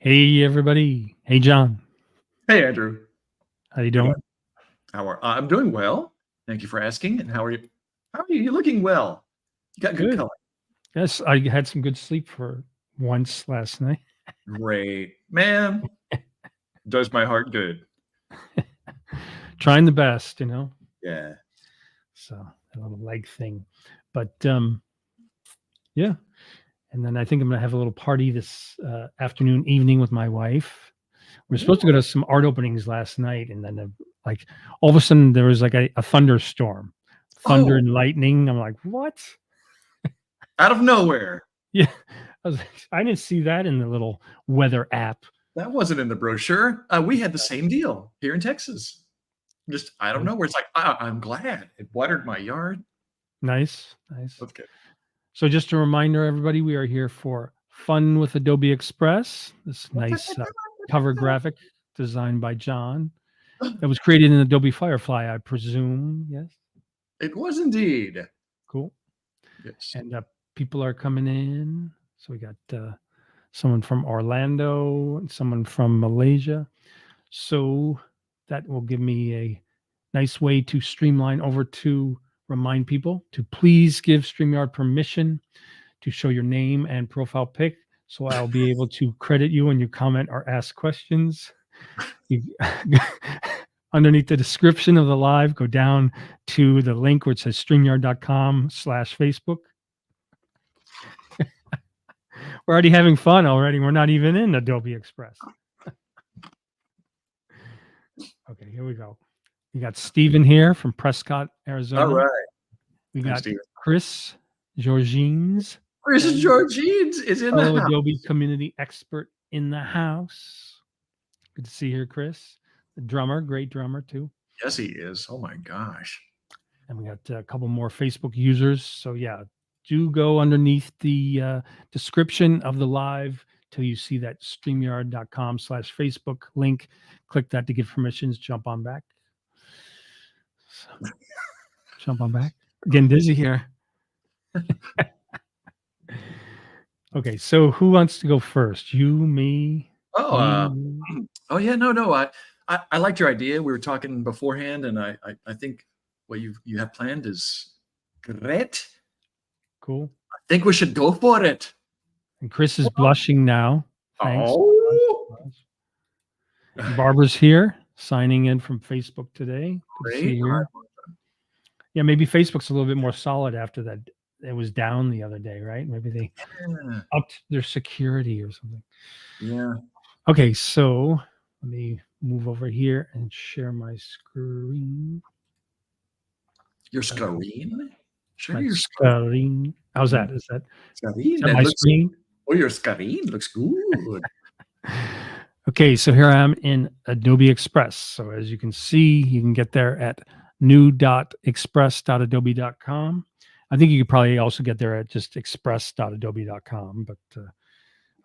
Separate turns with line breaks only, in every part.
Hey everybody. Hey John.
Hey, Andrew.
How you
Good
doing?
morning. I'm doing well. Thank you for asking. And how are you? How are you? You're looking well. You got good
Good.
color.
Yes, I had some good sleep for once last night.
Great. Man, does my heart good.
Trying the best.
Yeah.
So a little leg thing. But yeah. And then I think I'm gonna have a little party this afternoon, evening with my wife. We are supposed to go
Ooh.
to some art openings last night, and then like all of a sudden there was like a thunderstorm, thunder
Oh,
and lightning. I'm like, what?
out of nowhere.
Yeah. I was like, I didn't see that in the little weather app.
That wasn't in the brochure. We had the same deal here in Texas. Just, I don't know where it's like, I'm glad it watered my yard.
Nice, nice.
That's good.
So just a reminder, everybody, we are here for Fun with Adobe Express, this nice cover graphic designed by John that was created in Adobe Firefly, I presume. Yes,
It was indeed.
cool.
Yes.
And people are coming in. So we got someone from Orlando and someone from Malaysia. So that will give me a nice way to streamline over to remind people to please give StreamYard permission to show your name and profile pic. So I'll be able to credit you when you comment or ask questions. You, underneath the description of the live, go down to the link which says streamyard.com/Facebook. We're already having fun already. We're not even in Adobe Express. Okay, here we go. We got Steven here from Prescott, Arizona.
All right.
We
Thanks,
got
Steven.
Chris Georgines.
Chris Georgines is in the
Fellow
house.
Adobe community expert in the house. Good to see you here, Chris. The drummer, great drummer too.
Yes, he is. Oh my gosh.
And we got a couple more Facebook users. So yeah, do go underneath the description of the live till you see that streamyard.com/Facebook link. Click that to give permissions. Jump on back. So, jump on back. We're getting dizzy here. Okay, so who wants to go first? You, me?
Oh,
You?
oh yeah, no. I liked your idea. We were talking beforehand, and I think what you have planned is great.
Cool.
I think we should go for it.
And Chris is blushing now. Thanks.
Oh,
Barbara's here, signing in from Facebook today. Good to see
great.
you here. Yeah, maybe Facebook's a little bit more solid after that. It was down the other day, right? Maybe they
Yeah.
upped their security or something.
Yeah.
Okay, so let me move over here and share my screen.
Your screen? Sure,
My
your
screen. How's that? Is that
screen.
my screen?
Oh, your screen looks good.
Okay, so here I am in Adobe Express. So as you can see, you can get there at new.express.adobe.com. I think you could probably also get there at just express.adobe.com, but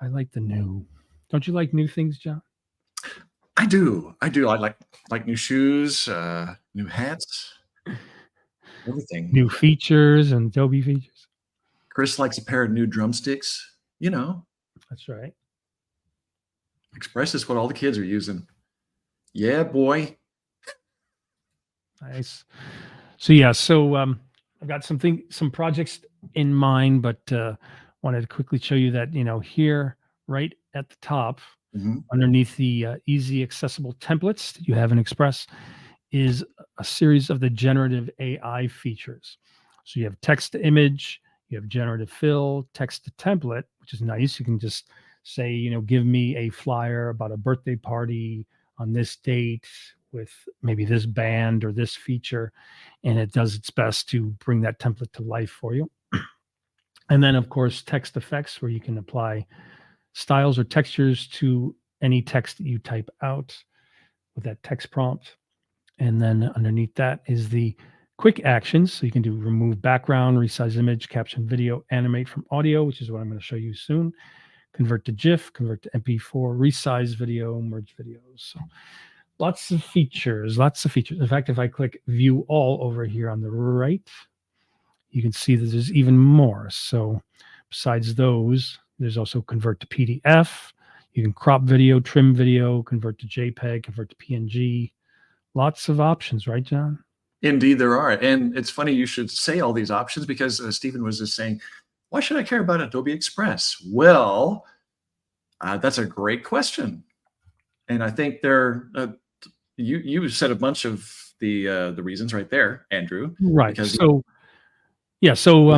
I like the new. Don't you like new things, John?
I do. I like new shoes, new hats, everything.
New features and Adobe features.
Chris likes a pair of new drumsticks. You know,
That's right.
Express is what all the kids are using. Yeah, boy.
Nice. So yeah, so I've got some projects in mind, but wanted to quickly show you that here right at the top, underneath the easy accessible templates that you have in Express, is a series of the generative AI features. So you have text to image, you have generative fill, text to template, which is nice. You can just say, give me a flyer about a birthday party on this date with maybe this band or this feature, and it does its best to bring that template to life for you. And then, of course, text effects, where you can apply styles or textures to any text that you type out with that text prompt. And then underneath that is the quick actions. So you can do remove background, resize image, caption video, animate from audio, which is what I'm going to show you soon. Convert to GIF, convert to MP4, resize video, merge videos. So lots of features, lots of features. In fact, if I click view all over here on the right, you can see that there's even more. So besides those, there's also convert to PDF. You can crop video, trim video, convert to JPEG, convert to PNG. Lots of options, right, John?
Indeed, there are. And it's funny you should say all these options because Stephen was just saying, why should I care about Adobe Express? Well, that's a great question. And I think you said a bunch of the reasons right there, Andrew,
Right.
because
So, yeah. So,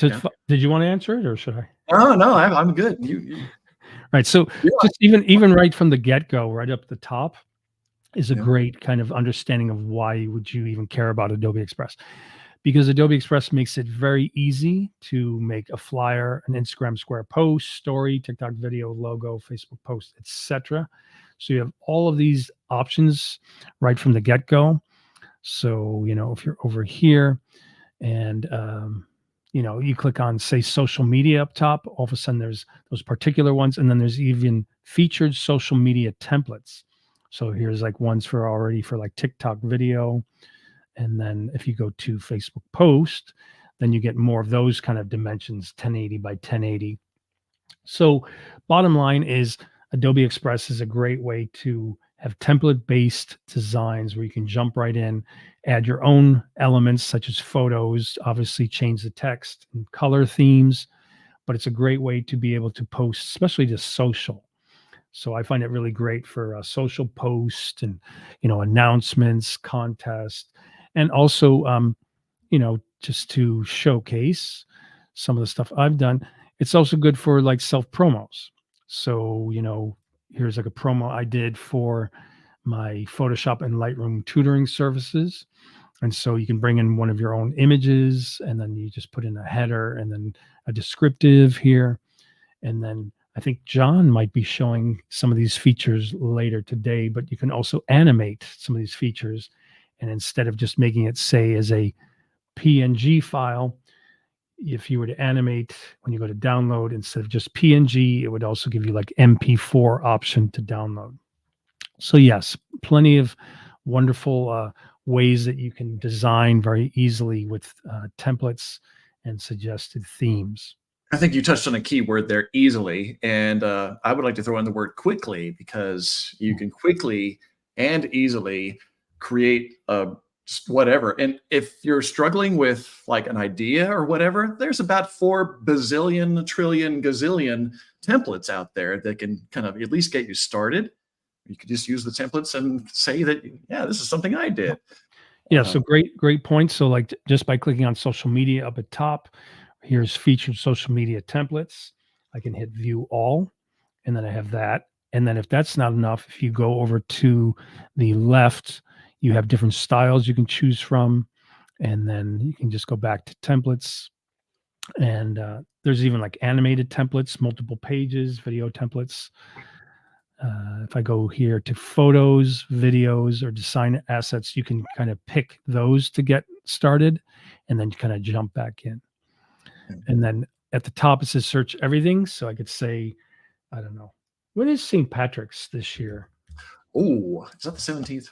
yeah.
did you want to answer it or should I?
Oh no, I'm good.
Right. So,
Yeah,
just even right from the get go, right up the top is a
yeah.
great kind of understanding of why would you even care about Adobe Express, because Adobe Express makes it very easy to make a flyer, an Instagram Square post, story, TikTok video, logo, Facebook post, etc. So you have all of these options right from the get go. So if you're over here and you click on say social media up top, all of a sudden there's those particular ones, and then there's even featured social media templates. So here's like ones for already for like TikTok video, and then if you go to Facebook post, then you get more of those kind of dimensions, 1080 by 1080. So bottom line is Adobe Express is a great way to have template based designs where you can jump right in, add your own elements such as photos, obviously change the text and color themes, but it's a great way to be able to post, especially to social. So I find it really great for social posts and announcements, contests, and also just to showcase some of the stuff I've done. It's also good for like self promos. So here's like a promo I did for my Photoshop and Lightroom tutoring services. And so you can bring in one of your own images and then you just put in a header and then a descriptive here. And then I think John might be showing some of these features later today, but you can also animate some of these features. And instead of just making it say as a PNG file, if you were to animate when you go to download, instead of just PNG, it would also give you like MP4 option to download. So yes, plenty of wonderful ways that you can design very easily with templates and suggested themes.
I think you touched on a key word there, easily, and I would like to throw in the word quickly because you can quickly and easily create whatever. And if you're struggling with like an idea or whatever, there's about 4 bazillion, trillion, gazillion templates out there that can kind of at least get you started. You could just use the templates and say that, yeah, this is something I did.
Yeah, so great point. So like just by clicking on social media up at top, here's featured social media templates. I can hit view all, and then I have that. And then if that's not enough, if you go over to the left, you have different styles you can choose from. And then you can just go back to templates. And there's even like animated templates, multiple pages, video templates. If I go here to photos, videos, or design assets, you can kind of pick those to get started and then kind of jump back in. And then at the top, it says search everything. So I could say, I don't know, when is St. Patrick's this year?
Oh, is that the 17th?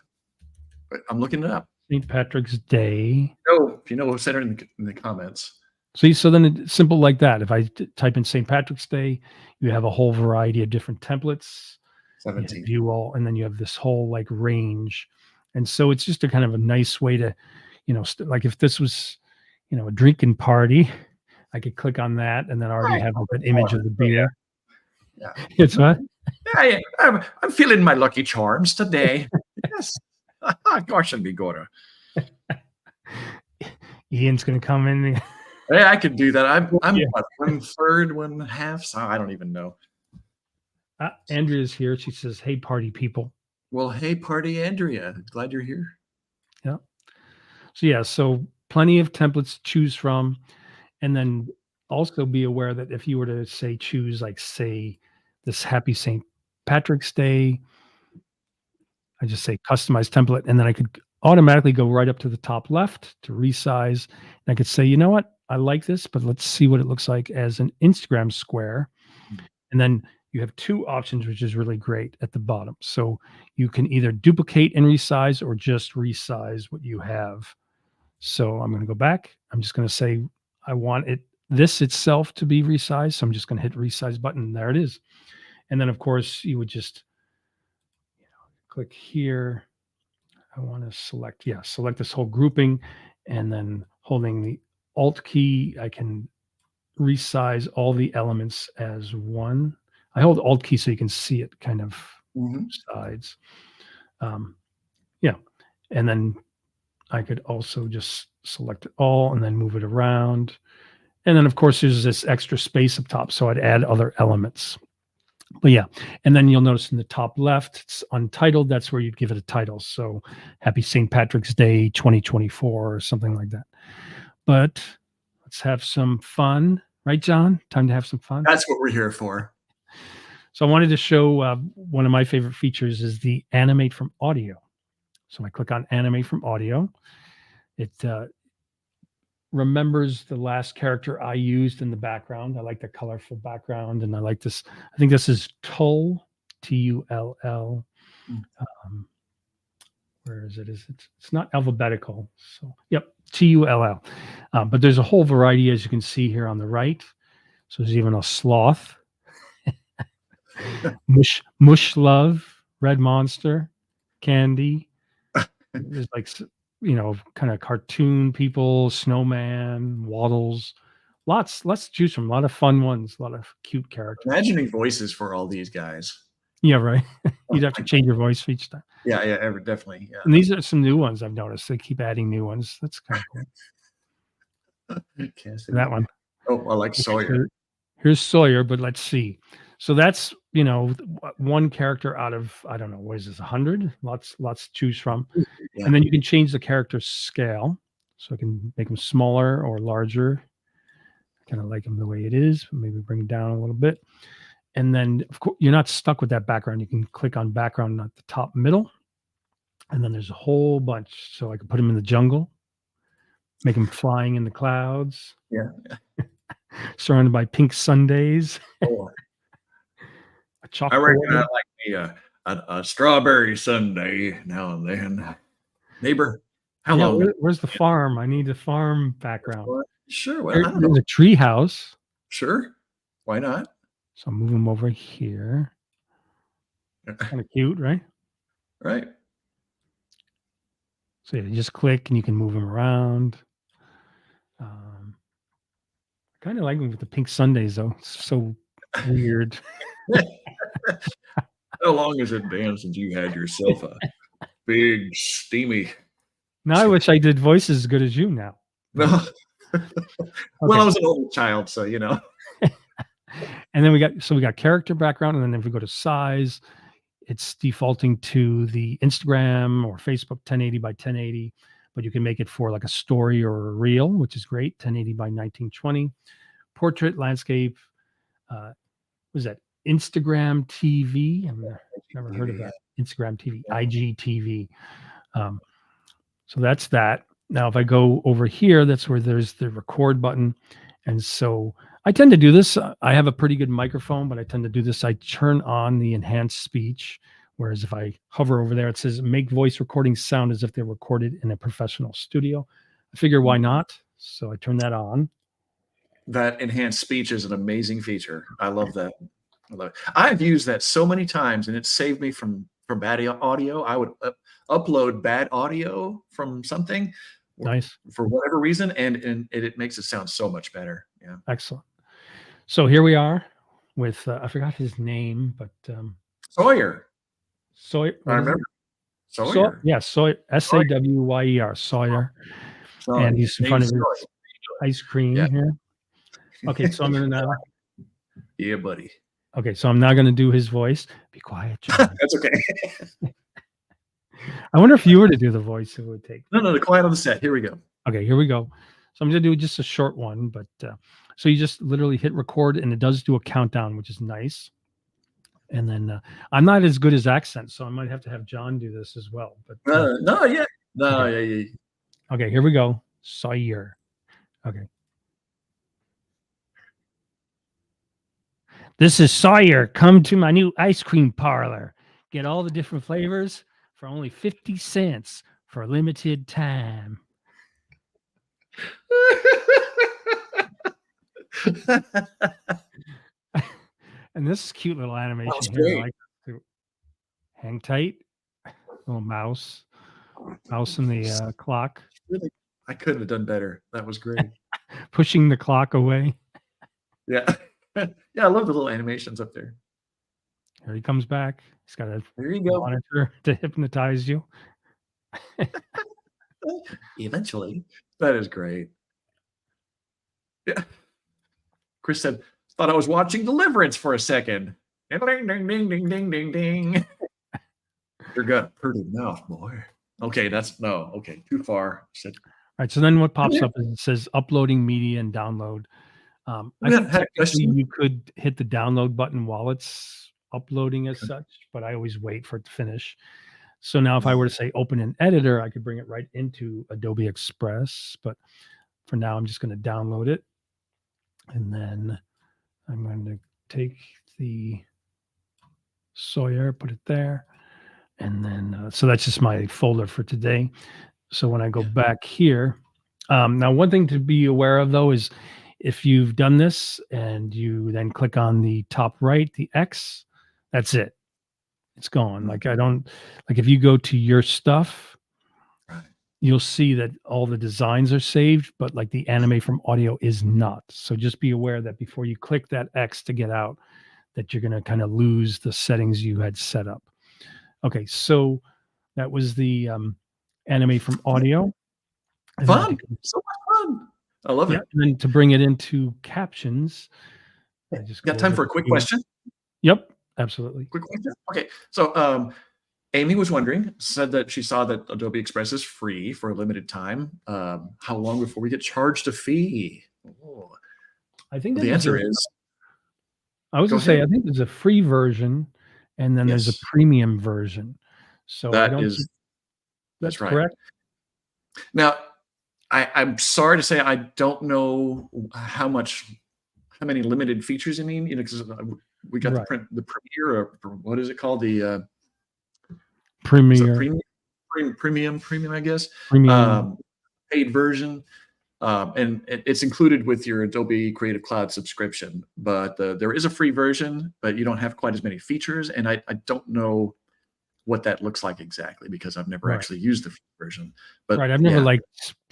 I'm looking it up.
St. Patrick's Day.
Oh, if you know, send it in the comments.
See, so then it's simple like that. If I type in St. Patrick's Day, you have a whole variety of different templates. You hit
17th.
view all, and then you have this whole like range. And so it's just a kind of a nice way to, like if this was, a drinking party, I could click on that and then already have like an image of the beer.
Yeah.
It's what?
Yeah, I'm feeling my lucky charms today. Yes. Gosh, and Bigora.
Ian's gonna come in.
Yeah, I could do that. I'm
Yeah.
what, 1/3, 1/2. So I don't even know.
Andrea's here. She says, "Hey, party people."
Well, hey, party Andrea. Glad you're here.
Yeah. So yeah, so plenty of templates to choose from, and then also be aware that if you were to say choose like say this Happy St. Patrick's Day, I just say customize template, and then I could automatically go right up to the top left to resize. And I could say, you know what? I like this, but let's see what it looks like as an Instagram square. And then you have two options, which is really great at the bottom. So you can either duplicate and resize or just resize what you have. So I'm going to go back. I'm just going to say I want this itself to be resized. So I'm just going to hit resize button. There it is. And then, of course, you would just click here. I want to select, select this whole grouping, and then holding the Alt key, I can resize all the elements as one. I hold Alt key so you can see it kind of sides. Um, yeah. And then I could also just select it all and then move it around. And then, of course, there's this extra space up top, so I'd add other elements. But yeah, and then you'll notice in the top left, it's untitled. That's where you'd give it a title. So Happy St. Patrick's Day 2024 or something like that. But let's have some fun. Right, John? Time to have some fun.
That's what we're here for.
So I wanted to show one of my favorite features is the animate from audio. So I click on animate from audio. It remembers the last character I used in the background. I like the colorful background, and I like this. I think this is Tull, Tull. Where is it? It's not alphabetical. So yep, Tull. But there's a whole variety, as you can see here on the right. So there's even a sloth, mush love, red monster, candy. There's like, kind of cartoon people, snowman, waddles, lots to choose from. A lot of fun ones, a lot of cute characters.
Imagining voices for all these guys.
Yeah, right. You'd have to change your voice for each time.
Yeah, definitely. Yeah.
And these are some new ones I've noticed. They keep adding new ones. That's kind of cool. That one.
Oh, I like Sawyer.
Here's Sawyer, but let's see. So that's, one character out of, I don't know, what is this, 100? Lots to choose from. Yeah. And then you can change the character scale. So I can make them smaller or larger. I kind of like them the way it is. Maybe bring it down a little bit. And then, of course, you're not stuck with that background. You can click on background at the top middle. And then there's a whole bunch. So I can put them in the jungle, make them flying in the clouds.
Yeah.
Surrounded by pink sundaes.
Oh. I reckon I like me a strawberry sundae now and then. Neighbor, how long?
Where's the farm? I need a farm background.
Sure. Well,
there's a tree house.
Sure. Why not?
So I'll move them over here. Kind of cute, right?
Right.
So you just click and you can move them around. Kind of like them with the pink sundaes, though. It's so weird.
How long has it been since you had yourself a big, steamy?
Now I wish I did voices as good as you now.
No. Well, I was an older child, so
And then we got character background, and then if we go to size, it's defaulting to the Instagram or Facebook 1080 by 1080, but you can make it for like a story or a reel, which is great. 1080 by 1920. Portrait, landscape. What is that? Instagram TV. I've never heard of that. Instagram TV, IGTV. So that's that. Now, if I go over here, that's where there's the record button. And so I tend to do this. I have a pretty good microphone, but I tend to do this. I turn on the enhanced speech, whereas if I hover over there, it says make voice recordings sound as if they're recorded in a professional studio. I figure why not? So I turn that on.
That enhanced speech is an amazing feature. I love that. I've used that so many times, and it saved me from bad audio. I would upload bad audio from something,
nice,
for whatever reason, and it makes it sound so much better. Yeah,
excellent. So here we are with I forgot his name, but
Sawyer.
Sawyer.
I remember Sawyer.
Sawyer. Sawyer. Sawyer. And he's in front of his ice cream here. Okay, so I'm gonna now.
Yeah, buddy.
Okay, so I'm now going to do his voice. Be quiet, John.
That's okay.
I wonder if you were to do the voice, it would take.
No, the quiet on the set. Here we go.
Okay, here we go. So I'm going to do just a short one, but so you just literally hit record, and it does do a countdown, which is nice. And then I'm not as good as accents, so I might have to have John do this as well. But Okay, here we go. Sawyer. Okay. This is Sawyer. Come to my new ice cream parlor. Get all the different flavors for only 50 cents for a limited time. And this is cute little
That
animation
was
here. I
great.
like to hang tight, little mouse and the clock,
Really, I couldn't have done better. That was great.
pushing the clock away.
Yeah. Yeah, I love the little animations up there.
Here he comes back. He's got a
There you go.
monitor to hypnotize you.
Eventually. That is great. Yeah. Chris said, "Thought I was watching Deliverance for a second." And ding, ding, ding, ding, ding, ding, ding. Your gut pretty mouth, boy. Okay, that's no. Okay, too far. Said,
Right. So then what pops
"Come
up is it says uploading media and download. I
here.
think
Had a
technically
question.
you could hit the download button while it's uploading as such, but I always wait for it to finish. So now if I were to say open an editor, I could bring it right into Adobe Express. But for now, I'm just going to download it. And then I'm going to take the Sawyer, put it there. And then, so that's just my folder for today. So when I go
Yeah.
back here, now one thing to be aware of though is if you've done this and you then click on the top right, the X, that's it. It's gone. Like I don't like if you go to your stuff,
Right.
you'll see that all the designs are saved, but like the animate from audio is not. So just be aware that before you click that X to get out, that you're going to kind of lose the settings you had set up. Okay, so that was the animate from audio. And then to
Fun. So much fun. I love
yeah,
it.
and then to bring it into captions,
Yeah.
I just
Got
go
time
over
for a quick
to
question?
yep, absolutely.
Quick question? Okay. So Amy was wondering, said that she saw that Adobe Express is free for a limited time. How long before we get charged a fee? Oh.
I think
The
there's
answer
a
is
I was
go
gonna say
ahead.
I think there's a free version and then there's a
Yes,
premium version. So I
that
don't
is
think that's
that's right.
correct?
Now, I'm sorry to say I don't know how many limited features you mean. You know, because we got
Right.
the premiere or what is it called? The is it
Premiere,
premium, I guess.
premium,
Um, paid version. And it's included with your Adobe Creative Cloud subscription. But there is a free version, but you don't have quite as many features. And I don't know what that looks like exactly because I've never
right.
actually used the free version. But
Right. I've never
yeah,
like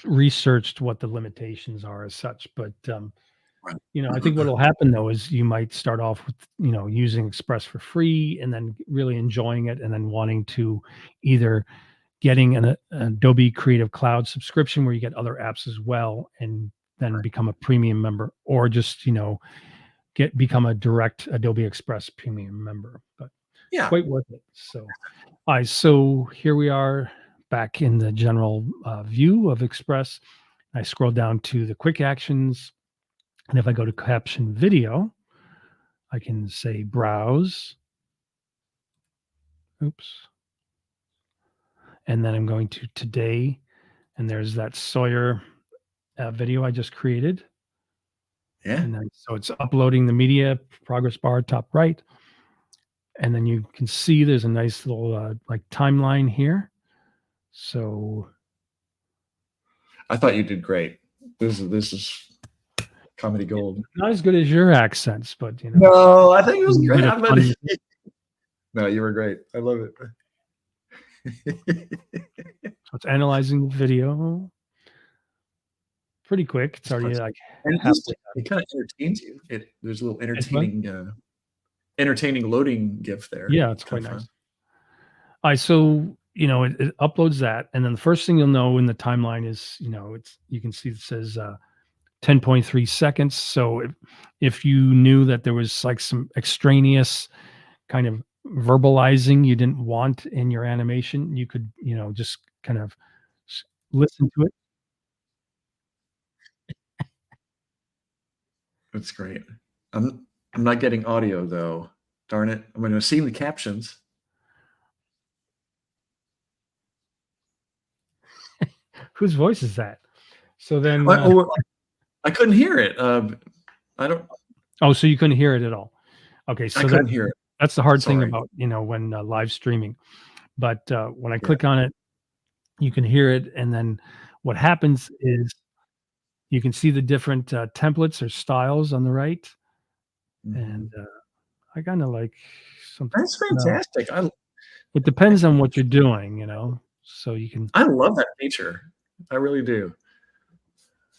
researched what the limitations are as such, but
right.
I think what'll happen though is you might start off with, using Express for free and then really enjoying it and then wanting to either getting an Adobe Creative Cloud subscription where you get other apps as well and then
Right.
become a premium member or just, become a direct Adobe Express premium member. But
Yeah.
quite worth it. So, all right, so here we are back in the general view of Express. I scroll down to the quick actions, and if I go to caption video, I can say browse. Oops. And then I'm going to today, and there's that Sawyer video I just created.
Yeah.
And then so it's uploading the media progress bar top right. And then you can see there's a nice little like timeline here. So
I thought you did great. This is comedy
yeah,
gold.
not as good as your accents, but
No, I think it was
a
great.
bit of fun.
No, you were great. I love it.
So it's analyzing the video pretty quick. It's
It's
already
flexible.
like
And
halfway
it kind of entertains you. There's a little
done. It's fun.
entertaining loading GIF there.
Yeah, it's
Kind
quite
of fun.
nice. All right, so it uploads that, and then the first thing you'll know in the timeline is you can see it says 10.3 seconds. So if you knew that there was like some extraneous kind of verbalizing you didn't want in your animation, you could just kind of listen to it.
That's great. I'm not getting audio though. Darn it. I'm going to see the captions.
Whose voice is that? So then,
I couldn't hear it. I don't.
oh, so you couldn't hear it at all. Okay,
I
so
couldn't hear it.
that's the hard thing
Sorry.
about when live streaming. But when I
Yeah.
click on it, you can hear it, and then what happens is you can see the different templates or styles on the right,
Mhm.
and I kind of like something.
That's fantastic.
It depends on what you're doing, you know. So you can.
I love that feature. I really do.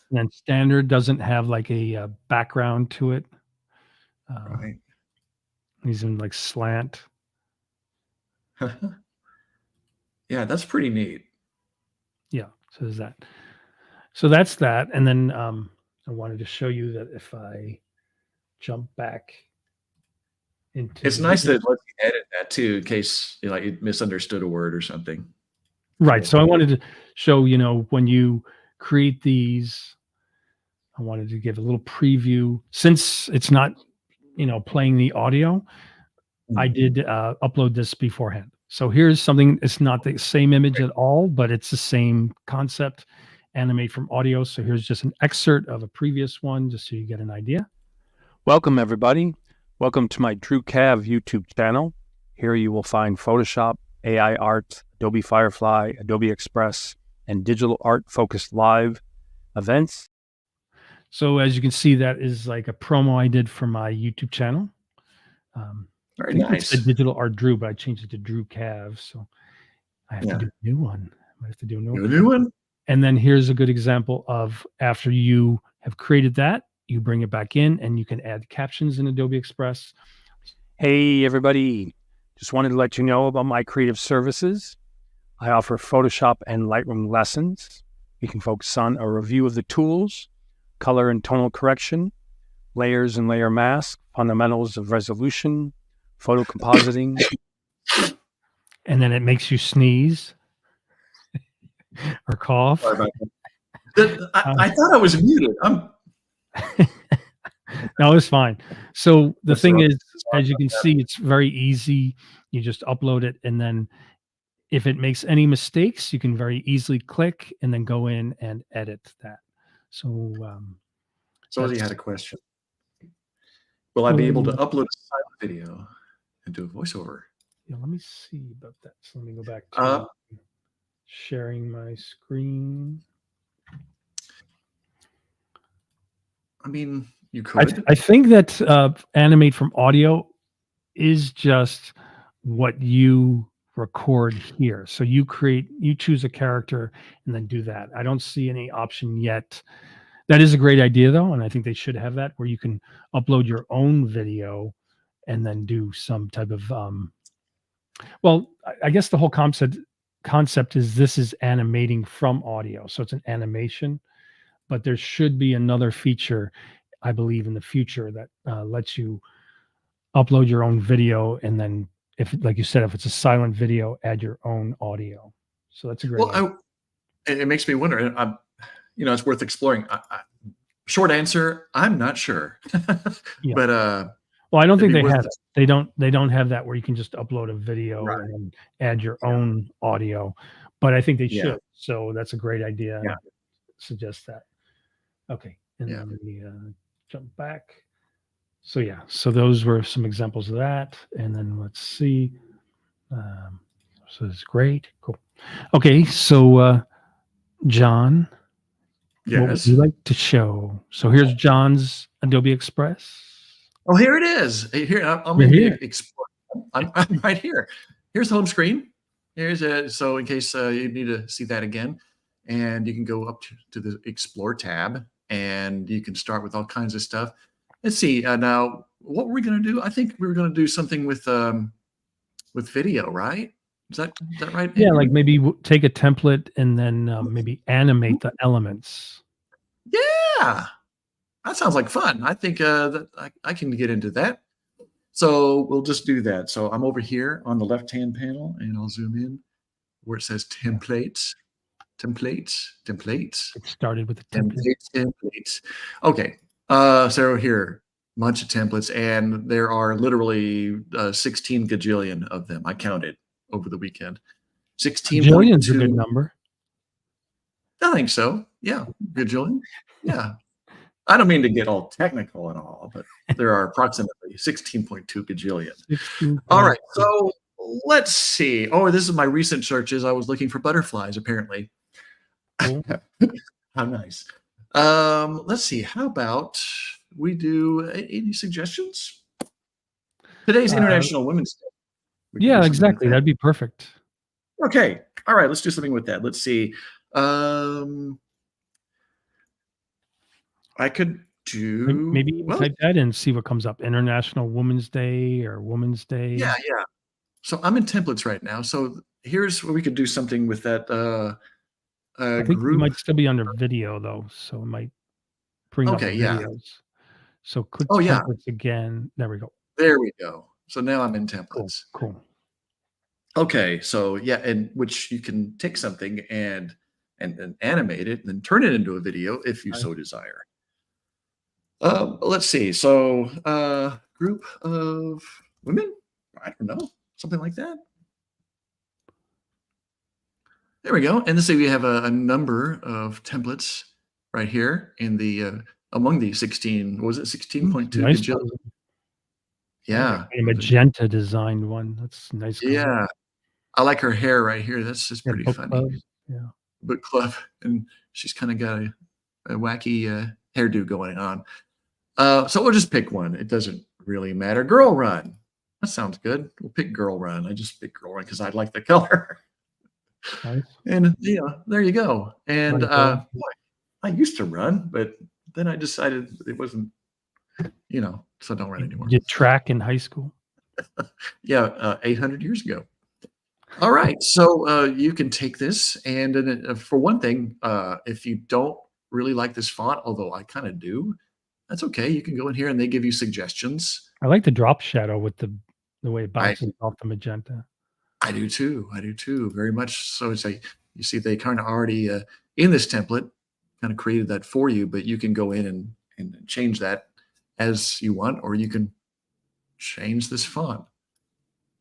And then standard doesn't have like a background to it.
Right.
He's in like slant.
Yeah, that's pretty neat.
Yeah. So there's that. So that's that. And then I wanted to show you that if I jump back into
It's
the
nice that
video.
it lets you edit that too, in case like you misunderstood a word or something.
Right.
Cool.
So I wanted to show, you know, when you create these, I wanted to give a little preview since it's not, you know, playing the audio. I did upload this beforehand. So here's something, it's not the same image at all, but it's the same concept, animate from audio. So here's just an excerpt of a previous one, just so you get an idea.
Welcome, everybody. Welcome to my DrewCav YouTube channel. Here you will find Photoshop, AI art, Adobe Firefly, Adobe Express, and digital art focused live events.
So as you can see, that is like a promo I did for my YouTube channel. I
Very
think it
nice.
said Digital Art Drew, but I changed it to Drew Cav. So I have to do a new one. I have to do a
A new one?
And then here's a good example of after you have created that, you bring it back in and you can add captions in Adobe Express.
Hey, everybody. Just wanted to let you know about my creative services. I offer Photoshop and Lightroom lessons. You can focus on a review of the tools, color and tonal correction, layers and layer mask, fundamentals of resolution, photo compositing.
And then it makes you sneeze or cough.
Sorry about that. I thought I was muted.
No, it's fine. So the
That's
thing
all.
is, as you can see, it's very easy. You just upload it, and then if it makes any mistakes, you can very easily click and then go in and edit that. So
So he had a question. Will I be able to upload a silent video and do a voiceover?
Yeah, let me see about that. So let me go back to sharing my screen.
I mean, you could.
I think that animate from audio is just what you record here. So you choose a character and then do that. I don't see any option yet. That is a great idea though, and I think they should have that where you can upload your own video and then do some type of well, I guess the whole concept is this is animating from audio. So it's an animation, but there should be another feature, I believe, in the future that lets you upload your own video and then if, like you said, if it's a silent video, add your own audio. So that's a great idea.
Well, it makes me wonder, and it's worth exploring. Short answer, I'm not sure.
Yeah.
But
well, I don't think they have it. They don't have that where you can just upload a video
Right.
and add your own audio, but I think they should. So that's a great idea.
Yeah.
Suggest that. Okay. And
Yeah.
then let me jump back. So yeah, so those were some examples of that. And then let's see. So it's great. Cool. Okay. So John, what would
Yes.
you like to show? So here's John's Adobe Express.
Oh, here it is. Here, I'm
You're
in
here.
the Explore. I'm right here. Here's the home screen. So in case you need to see that again, and you can go up to the Explore tab, and you can start with all kinds of stuff. Let's see. Now, what were we going to do? I think we were going to do something with video, right? Is that right?
Yeah, like maybe take a template and then maybe animate the elements.
Yeah, that sounds like fun. I think that I can get into that. So we'll just do that. So I'm over here on the left-hand panel, and I'll zoom in where it says templates.
It started with the
templates. Okay. So here, bunch of templates, and there are literally 16 gajillion of them. I counted over the weekend. 16
gajillion's a good number.
I think so. Yeah, gajillion. Yeah. I don't mean to get all technical and all, but there are approximately 16.2 gajillion.
16.
All right, so let's see. Oh, this is my recent searches. I was looking for butterflies, apparently.
Cool.
How nice. Let's see. How about we do any suggestions? Today's
Uh,
International Women's Day. We could do
yeah,
something with
exactly.
that.
That'd be perfect.
Okay. All right. Let's do something with that. Let's see. I could do,
Maybe even
well,
type that in, see what comes up. International Women's Day or Women's
yeah,
Day.
yeah. So I'm in templates right now. So here's where we could do something with that
I think you
group.
might still be under video though, so it might bring up
Okay, yeah.
videos. So click
Oh, yeah.
templates again. There we go.
There we go. So now I'm in
Cool,
templates.
cool.
Okay, so yeah, and which you can take something and animate it and then turn it into a video if you
Nice.
so desire. Let's see. So group of women, I don't know, something like that. There we go. And let's say we have a number of templates right here in the among the 16. What was it 16.2
Nice
gajillion?
one.
Yeah,
A magenta designed one. That's a nice color.
yeah. I like her hair right here. That's just
Yeah,
pretty
book
funny.
club. Yeah.
Book club, and she's kind of got a wacky hairdo going on. So we'll just pick one. It doesn't really matter. Girl Run. That sounds good. We'll pick Girl Run. I just picked Girl Run because I like the color.
Nice.
And there you go. And
Run,
boy, I used to run, but then I decided it wasn't, so I don't run anymore.
did track in high school.
Yeah, 800 years ago. All right, so you can take this, and then, for one thing, if you don't really like this font, although I kind of do, that's okay. You can go in here, and they give you suggestions.
I like the drop shadow with the way it
I
bounces off the magenta.
I do too. I do too. Very much so. It's like you see they kind of already in this template kind of created that for you, but you can go in and change that as you want, or you can change this font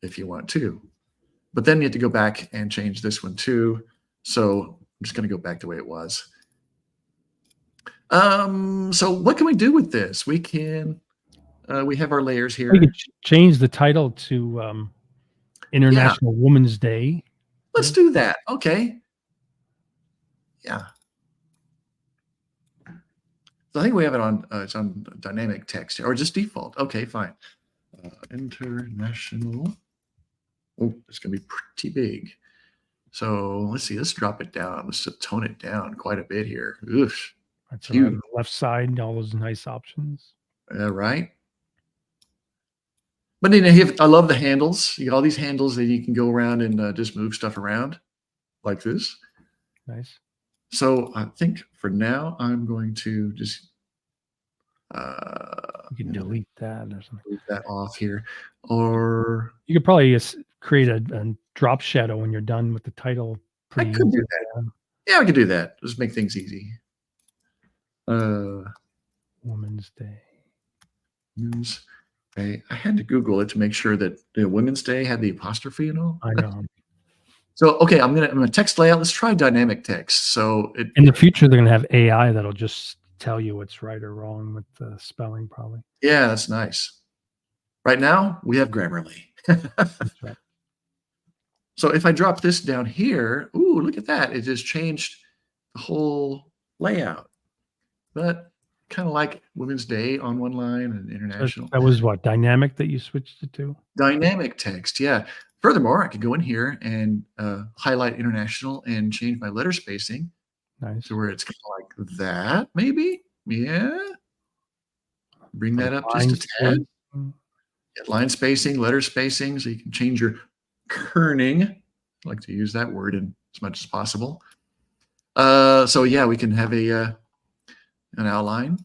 if you want to. But then you have to go back and change this one too. So I'm just going to go back the way it was. So what can we do with this? We can, we have our layers here.
We could change the title to International Women's Day.
Let's do that. Okay. Yeah. So I think we have it on, it's on dynamic text or just default. Okay, fine. International. Oh, it's going to be pretty big. So let's see, let's drop it down. Let's tone it down quite a bit here. Oof.
That's right on the left side, all those nice options.
Right. But then I love the handles. You got all these handles that you can go around and just move stuff around like this.
Nice.
So I think for now, I'm going to just
You can delete that or something.
move that off here. Or
you could probably create a drop shadow when you're done with the title.
I could do that. Yeah, I could do that. Just make things easy.
Women's Day.
Women's Day. I had to Google it to make sure that Women's Day had the apostrophe and all.
I know.
So okay, I'm gonna text layout. Let's try dynamic text. So
in the future they're gonna have AI that'll just tell you what's right or wrong with the spelling, probably.
Yeah, that's nice. Right now we have Grammarly.
That's right.
So if I drop this down here, ooh, look at that! It just changed the whole layout. But kind of like Women's Day on one line and international.
That was what, dynamic that you switched it to?
Dynamic text, yeah. Furthermore, I could go in here and highlight international and change my letter spacing.
Nice.
To where it's kind of like that, maybe. Yeah. Bring that up just a tad. Get line spacing, letter spacing, so you can change your kerning. I like to use that word in as much as possible. So yeah, we can have an outline.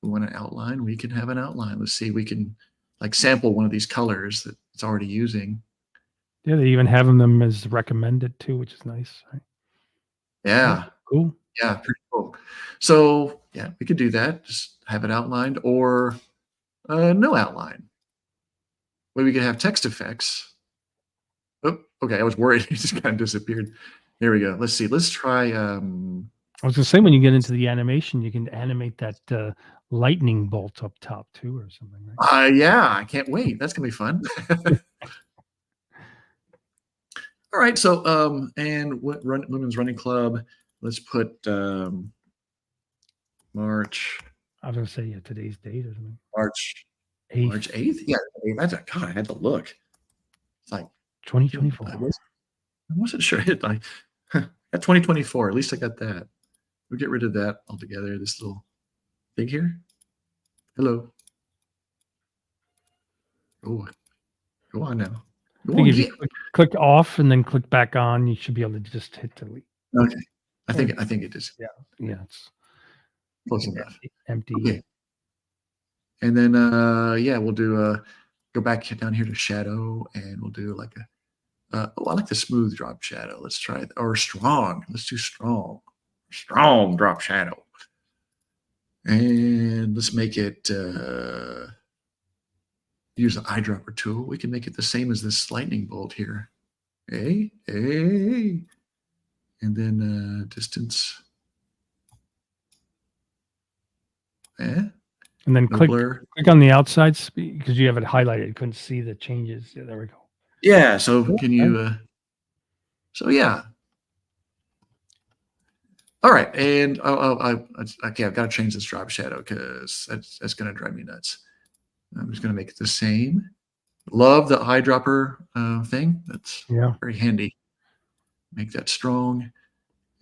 We want an outline. We can have an outline. Let's see. We can like sample one of these colors that it's already using.
Yeah, they even have them as recommended too, which is nice. Right?
Yeah.
Cool.
Yeah, pretty cool. So yeah, we could do that. Just have it outlined or no outline. Well, we could have text effects. Oh, okay. I was worried. It just kind of disappeared. There we go. Let's see. Let's try.
I was gonna say when you get into the animation, you can animate that lightning bolt up top too, or something. Right?
Yeah, I can't wait. That's gonna be fun. All right. So and what Women's Running Club? Let's put March.
I was gonna say today's date or something.
March March 8th? Yeah, that's a, God, I had to look. It's like
2024.
I wasn't sure. Like, at 2024. At least I got that. We'll get rid of that altogether. This little thing here. Hello. Oh, go on now.
I
Go
think
on,
if you
yeah.
click off and then click back on, you should be able to just hit delete.
Okay. I think it is
Yeah, it's
close enough.
empty.
Okay. And then yeah, we'll do go back down here to shadow, and we'll do like a oh, I like the smooth drop shadow. Let's try it. Or strong. Let's do strong. Strong drop shadow. And let's make it use the eyedropper tool. We can make it the same as this lightning bolt here. And then distance. And
then
no
click
blur.
on the outside because you have it highlighted. You couldn't see the changes. Yeah, there we go.
Yeah. So can you? So yeah. All right. And okay, I've got to change this drop shadow because that's going to drive me nuts. I'm just going to make it the same. Love the eyedropper thing. That's very handy. Make that strong.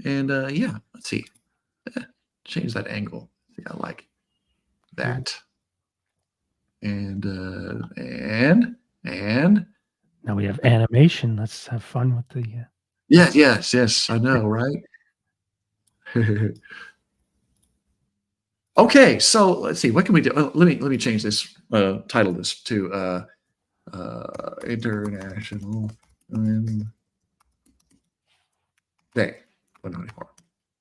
And yeah, let's see. Change that angle. See, I like that. And
now we have animation. Let's have fun with the
yes, I know, right? Okay, so let's see, what can we do? Let me change this, title this to International Day 194.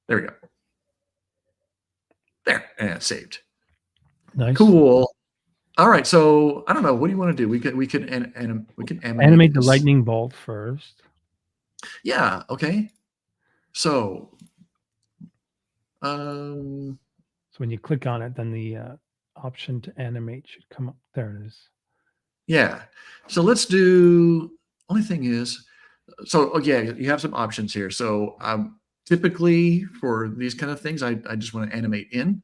There we go. There, and saved.
Nice.
Cool. All right, so I don't know. What do you want to do? We can
animate the lightning bolt first.
Yeah. Okay. So,
so when you click on it, then the option to animate should come up. There it is.
Yeah. So let's do. Only thing is, so yeah, you have some options here. So typically for these kind of things, I just want to animate in,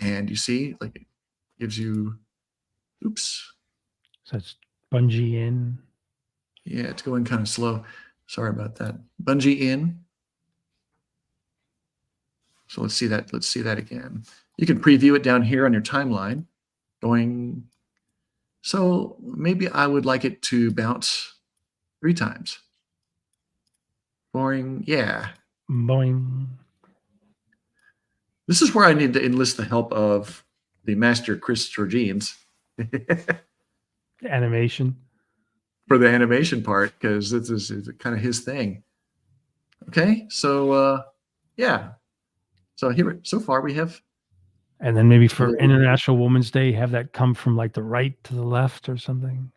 and you see, like, it gives you. Oops.
So it's bungee in.
Yeah, it's going kind of slow. Sorry about that. Bungee in. So let's see that. Let's see that again. You can preview it down here on your timeline. Going. So maybe I would like it to bounce 3 times. Boring. Yeah.
Boing.
This is where I need to enlist the help of the master Chris Georgines.
Animation.
For the animation part, because this is kind of his thing. Okay, so yeah. So here, so far we have.
And then maybe for International Women's Day, have that come from like the right to the left or something.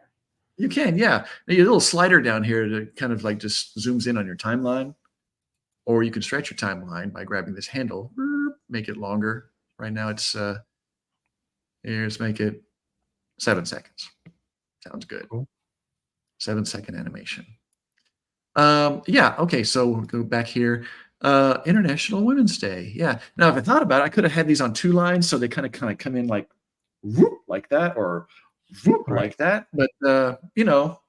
You can, yeah. Now, your little slider down here to kind of like just zooms in on your timeline, or you can stretch your timeline by grabbing this handle, make it longer. Right now it's let's make it 7 seconds. Sounds good.
Cool.
7-second animation. Yeah. Okay. So we'll go back here. International Women's Day. Yeah. Now, if I thought about it, I could have had these on 2 lines, so they kind of come in like whoop, like that, or whoop, like that. But you know,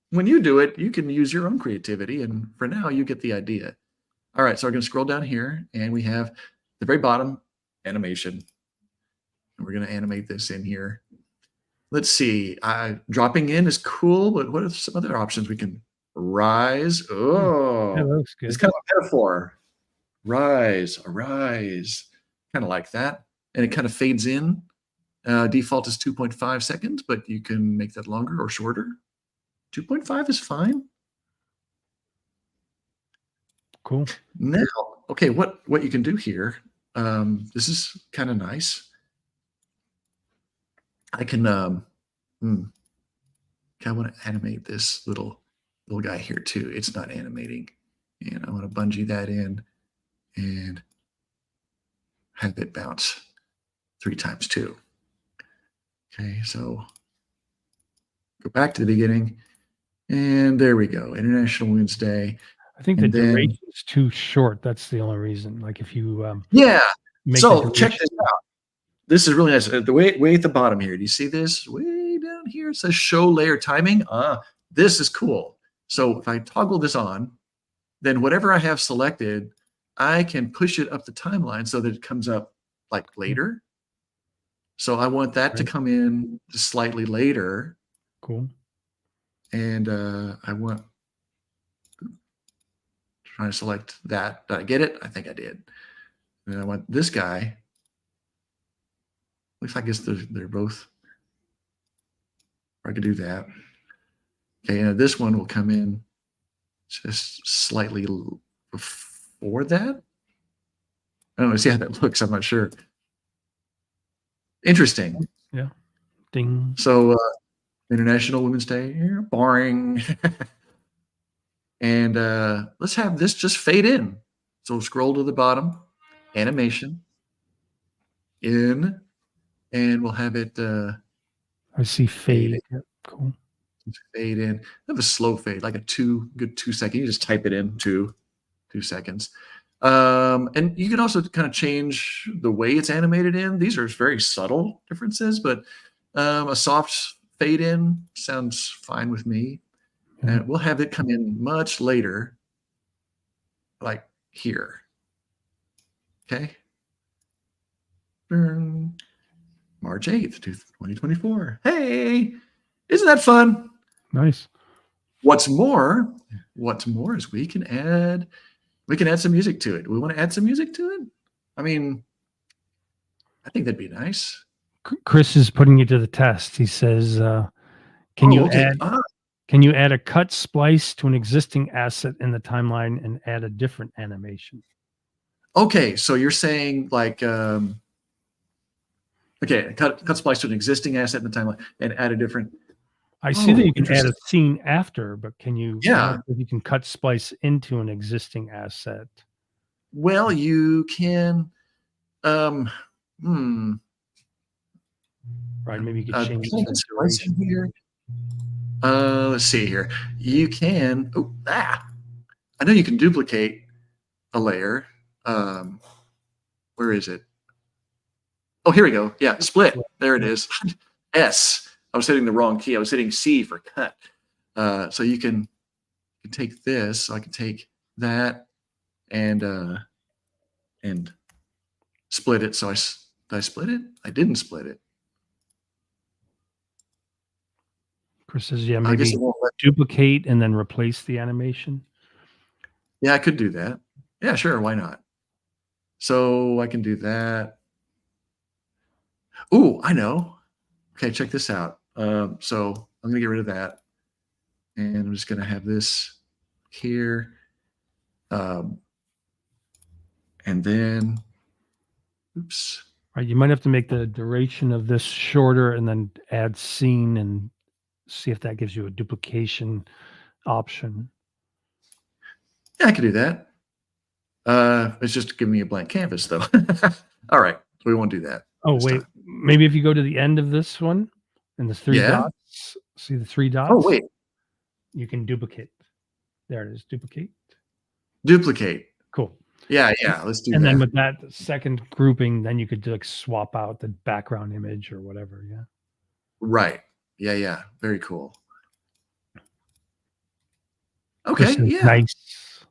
when you do it, you can use your own creativity. And for now, you get the idea. All right. So we're going to scroll down here, and we have the very bottom animation. And we're going to animate this in here. Let's see. Dropping in is cool, but what are some other options? We can rise. Oh,
that looks good.
It's kind of a metaphor. Rise, arise. Kind of like that. And it kind of fades in. Default is 2.5 seconds, but you can make that longer or shorter. 2.5 is fine.
Cool.
Now, okay, what you can do here, this is kind of nice. I can I want to animate this little guy here too. It's not animating. And I want to bungee that in and have it bounce 3 times too. Okay, so go back to the beginning. And there we go. International Women's Day.
I think the duration is too short. That's the only reason. Like if you
yeah. So check this out. this is really nice. The way at the bottom here, do you see this? Way down here, it says show layer timing. This is cool. So if I toggle this on, then whatever I have selected, I can push it up the timeline so that it comes up like later. So I want that to come in just slightly later.
Cool.
And I want, trying to select that. Did I get it? I think I did. And I want this guy. Looks like I guess they're both. Or I could do that. Okay, and this one will come in just slightly before that. I don't know. See how that looks. I'm not sure. Interesting.
Yeah. Ding.
So International Women's Day. Boring. And let's have this just fade in. So scroll to the bottom, animation, in, and we'll have it
I see fade. Yep, cool.
Fade in. Have a slow fade, like a good 2 second. You just type it in 2 seconds. And you can also kind of change the way it's animated in. These are very subtle differences, but a soft fade in sounds fine with me. And we'll have it come in much later, like here. Okay. March 8th, 2024. Hey, isn't that fun?
Nice.
What's more is we can add some music to it. Do we want to add some music to it? I mean, I think that'd be nice.
Chris is putting you to the test. He says, can you add a cut splice to an existing asset in the timeline and add a different animation?
Okay, so you're saying like, okay, cut splice to an existing asset in the timeline and add a different.
I see that you can add a scene after, but can you?
Yeah,
if you can cut splice into an existing asset.
Well, you can.
Right, maybe you could change the duration
here. Let's see here. You can. I know you can duplicate a layer. Where is it? Oh, here we go. Yeah, split. There it is. S. I was hitting the wrong key. I was hitting C for cut. So you can take this. So I can take that and split it. So did I split it? I didn't split it.
Chris says, yeah, maybe duplicate and then replace the animation.
Yeah, I could do that. Yeah, sure. Why not? So I can do that. Oh, I know. Okay, check this out. So I'm going to get rid of that. And I'm just going to have this here. And then, oops.
Right, you might have to make the duration of this shorter and then add scene and see if that gives you a duplication option.
Yeah, I could do that. It's just giving me a blank canvas, though. All right, so we won't do that.
Oh, wait. Maybe if you go to the end of this one and the 3 dots, see the 3 dots?
Oh, wait.
You can duplicate. There it is, duplicate.
Duplicate.
Cool.
Yeah, let's do that.
And then with that second grouping, then you could like swap out the background image or whatever, yeah.
Right. Yeah. Very cool. Okay, yeah.
Nice.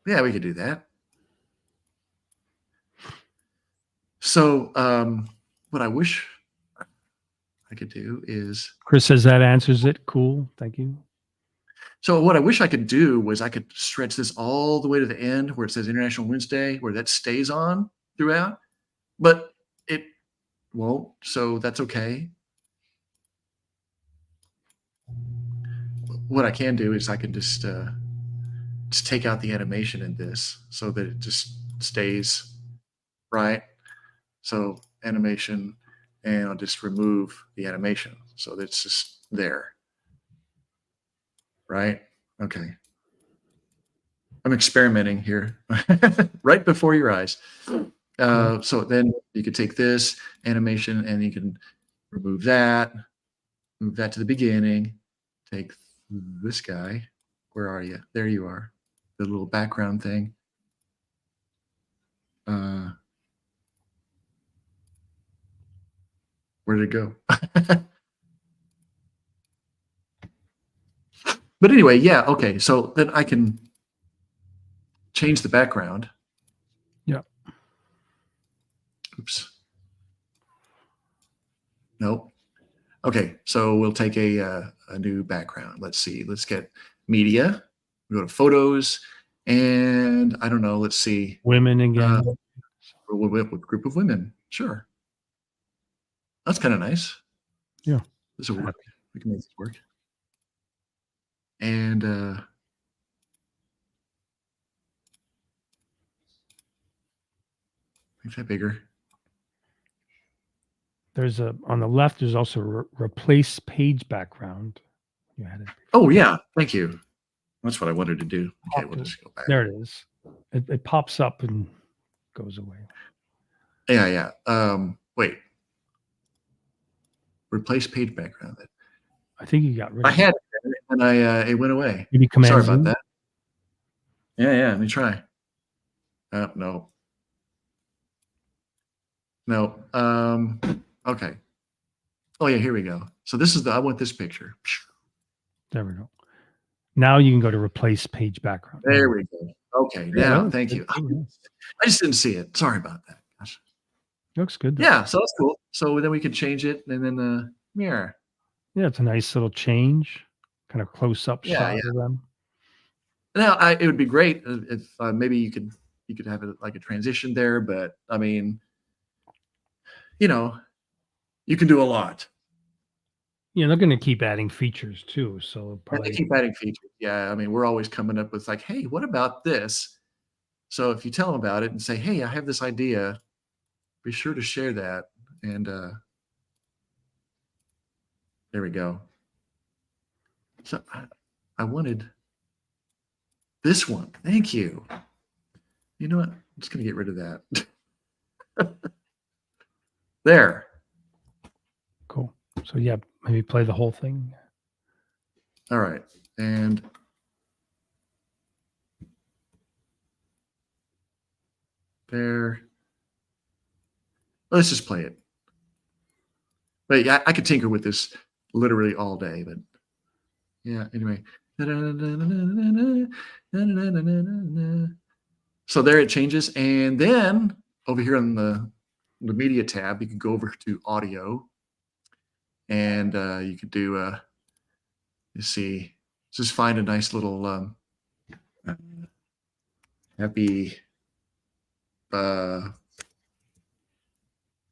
Yeah, we could do that. So what I wish I could do is...
Chris says that answers it. Cool. Thank you.
So what I wish I could do was I could stretch this all the way to the end where it says International Women's Day, where that stays on throughout, but it won't, so that's okay. What I can do is I can just take out the animation in this so that it just stays, right? So animation, and I'll just remove the animation so that it's just there. Right? Okay. I'm experimenting here right before your eyes. So then you could take this animation and you can remove that, move that to the beginning, take this guy. Where are you? There you are. The little background thing. Where did it go? But anyway, yeah, okay. So then I can change the background.
Yeah.
Oops. Nope. Okay, so we'll take a new background. Let's see. Let's get media. We go to photos, and I don't know. Let's see.
Women again.
With group of women. Sure. That's kind of nice.
Yeah.
This will work. We can make this work. And make that bigger.
There's on the left, there's also replace page background. You had it.
Oh, yeah. Thank you. That's what I wanted to do. Okay, we'll just go back.
There it is. It pops up and goes away.
Yeah. Wait. Replace page background.
I think you got rid of
I had it, and it went away.
Maybe Command
Sorry
Z?
about that. Yeah. Let me try. No. Okay. Oh yeah, here we go. So this is I want this picture.
There we go. Now you can go to replace page background.
There we go. Okay,
Yeah,
now thank you. I just didn't see it. Sorry about that. Gosh.
Looks good though.
Yeah, so that's cool. So then we can change it and then mirror.
Yeah, it's a nice little change. Kind of close up shot of them.
Now it would be great if maybe you could have it like a transition there, but I mean, you can do a lot.
Yeah, they're going to keep adding features too. So
And they keep adding features. Yeah, I mean, we're always coming up with like, hey, what about this? So if you tell them about it and say, hey, I have this idea, be sure to share that. And there we go. So I wanted this one. Thank you. You know what? I'm just going to get rid of that. There.
Cool. So yeah, maybe play the whole thing.
All right. And there. Let's just play it. But yeah, I could tinker with this literally all day, but yeah, anyway. So there it changes. And then over here on the media tab, you can go over to audio and you could do, you see, just find a nice little happy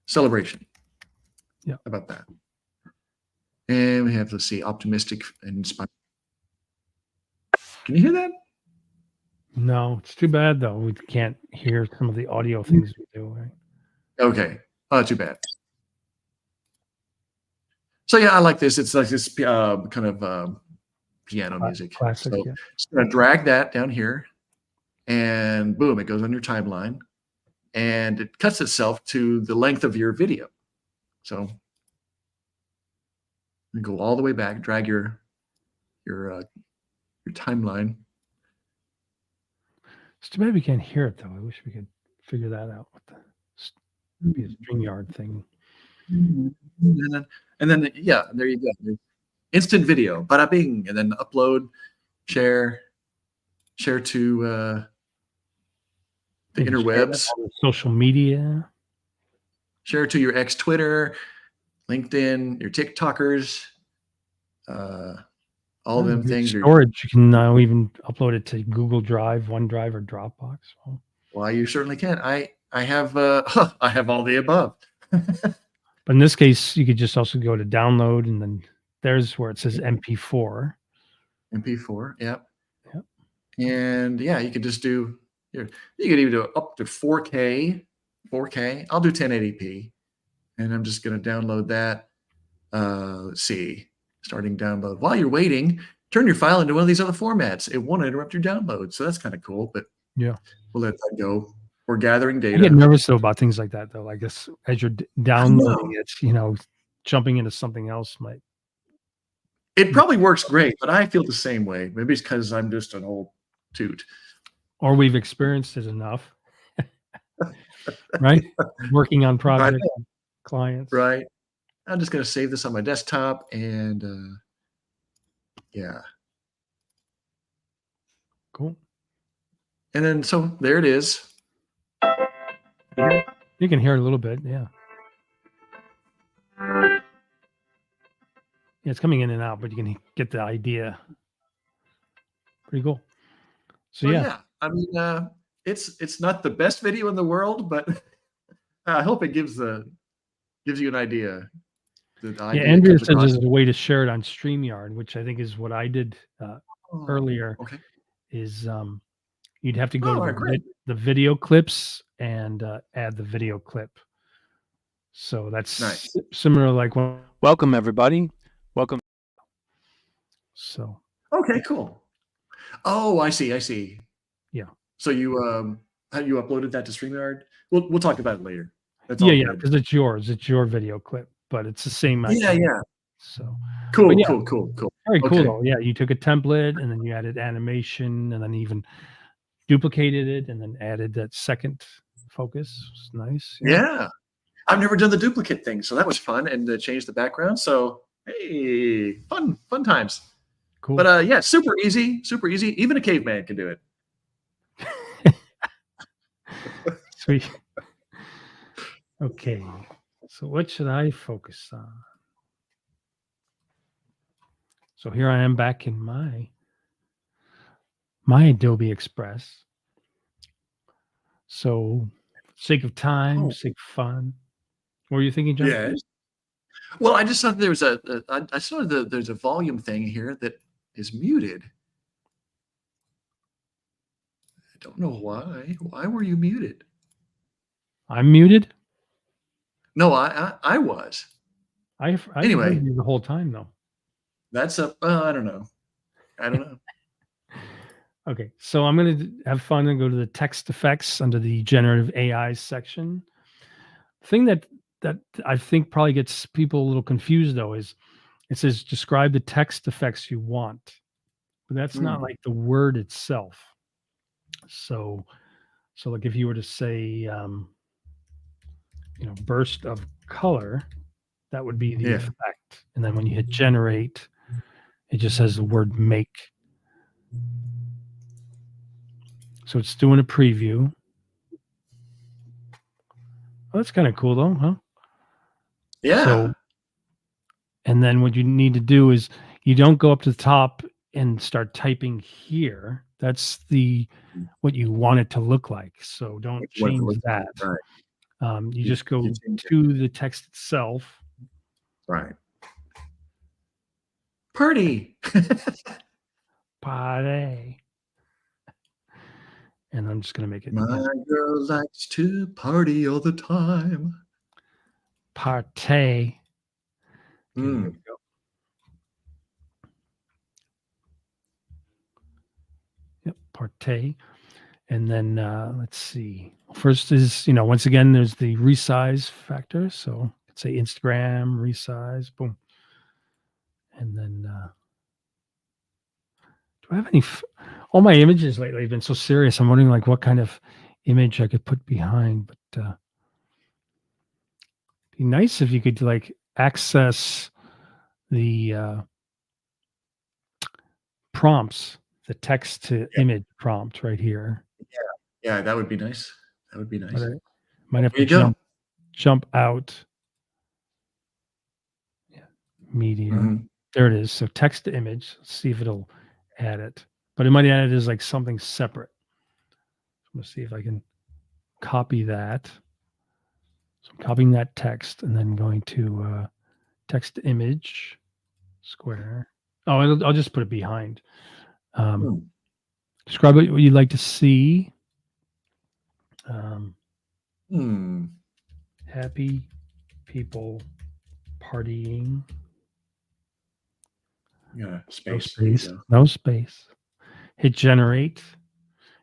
celebration.
Yeah.
How about that? And we have, let's see, optimistic and inspired. Can you hear that?
No, it's too bad though. We can't hear some of the audio things we do. Right?
Okay. Oh, too bad. So yeah, I like this. It's like this kind of piano music.
Classic.
So
Yeah.
just gonna drag that down here, and boom, it goes on your timeline, and it cuts itself to the length of your video. So you go all the way back, drag your timeline.
It's too bad we can't hear it though. I wish we could figure that out with the maybe a StreamYard thing.
And then yeah, there you go. Instant video, bada bing, and then upload, share to the interwebs,
social media,
share to your ex Twitter, LinkedIn, your TikTokers, all them things.
Storage, you can now even upload it to Google Drive, OneDrive, or Dropbox.
Well, you certainly can. I have I have all the above.
But in this case, you could just also go to download, and then there's where it says MP4.
MP4, yep. And yeah, you could just do here. You could even do up to 4K. 4K. I'll do 1080p, and I'm just going to download that. Let's see. Starting download. While you're waiting, turn your file into one of these other formats. It won't interrupt your download, so that's kind of cool. But
yeah,
we'll let that go. We're gathering data.
I get nervous though about things like that, though. I guess as you're downloading it, jumping into something else might.
It probably works great, but I feel the same way. Maybe it's because I'm just an old toot.
Or we've experienced it enough, right? Working on projects, clients.
Right. I'm just going to save this on my desktop and yeah.
Cool.
And then, so there it is.
You can hear it a little bit. Yeah. Yeah, it's coming in and out, but you can get the idea. Pretty cool. So
So
yeah,
yeah, I mean, it's not the best video in the world, but I hope it gives you an idea. The
yeah.
idea
Andrea
comes
says
across.
there's a way to share it on StreamYard, which I think is what I did
Oh,
earlier.
okay.
Is you'd have to go
Oh,
to
all right, great.
the video clips and add the video clip. So that's
Nice.
similar, like when.
Welcome, everybody. Welcome.
So
Okay, cool. Oh, I see. I see.
yeah,
So you how you uploaded that to StreamYard? We'll talk about it later. That's all
yeah,
good.
because it's yours. It's your video clip, but it's the same
Yeah,
idea.
yeah.
So, but
Cool,
yeah,
cool, cool, cool.
very cool
Okay.
though. Yeah, you took a template and then you added animation and then even duplicated it and then added that second focus. It's nice.
Yeah. I've never done the duplicate thing, so that was fun, and to change the background. So hey, fun times.
Cool.
But yeah, super easy, super easy. Even a caveman can do it.
Sweet. Okay. So what should I focus on? So here I am back in my Adobe Express. So sake of time,
Oh.
sake of fun. What were you thinking, John?
Yes. Well, I just thought there was I saw there's a volume thing here that is muted. I don't know why. Why were you muted?
I'm muted.
No, I was.
I
Anyway.
heard you the whole time though.
That's I don't know. I don't know.
Okay, so I'm going to have fun and go to the text effects under the generative AI section. Thing that I think probably gets people a little confused though is it says describe the text effects you want, but that's not like the word itself. So like if you were to say, burst of color, that would be the
Yeah.
effect. And then when you hit generate, it just says the word make. So it's doing a preview. Oh, that's kind of cool though, huh?
Yeah.
So, and then what you need to do is you don't go up to the top and start typing here. That's what you want it to look like. So don't change that.
Right.
You just go to the text itself.
Right. Party.
Party. And I'm just going to make it.
My girl likes to party all the time.
Partay. Okay, here we go. Yep, partay. And then let's see. First is, once again, there's the resize factor. So let's say Instagram, resize, boom. And then do I have any? All my images lately have been so serious. I'm wondering like what kind of image I could put behind. But be nice if you could like access the prompts, the text to image prompt right here.
Yeah, that would be nice. That would be nice.
But I might have
There
to
you
jump out. Yeah, media.
Mhm.
There it is. So text to image. Let's see if it'll add it. But it might add it as like something separate. I'm gonna see if I can copy that. So I'm copying that text and then going to text to image square. Oh, I'll just put it behind. Describe what you'd like to see. Happy people partying.
Yeah,
No
space.
space. No space. Hit generate.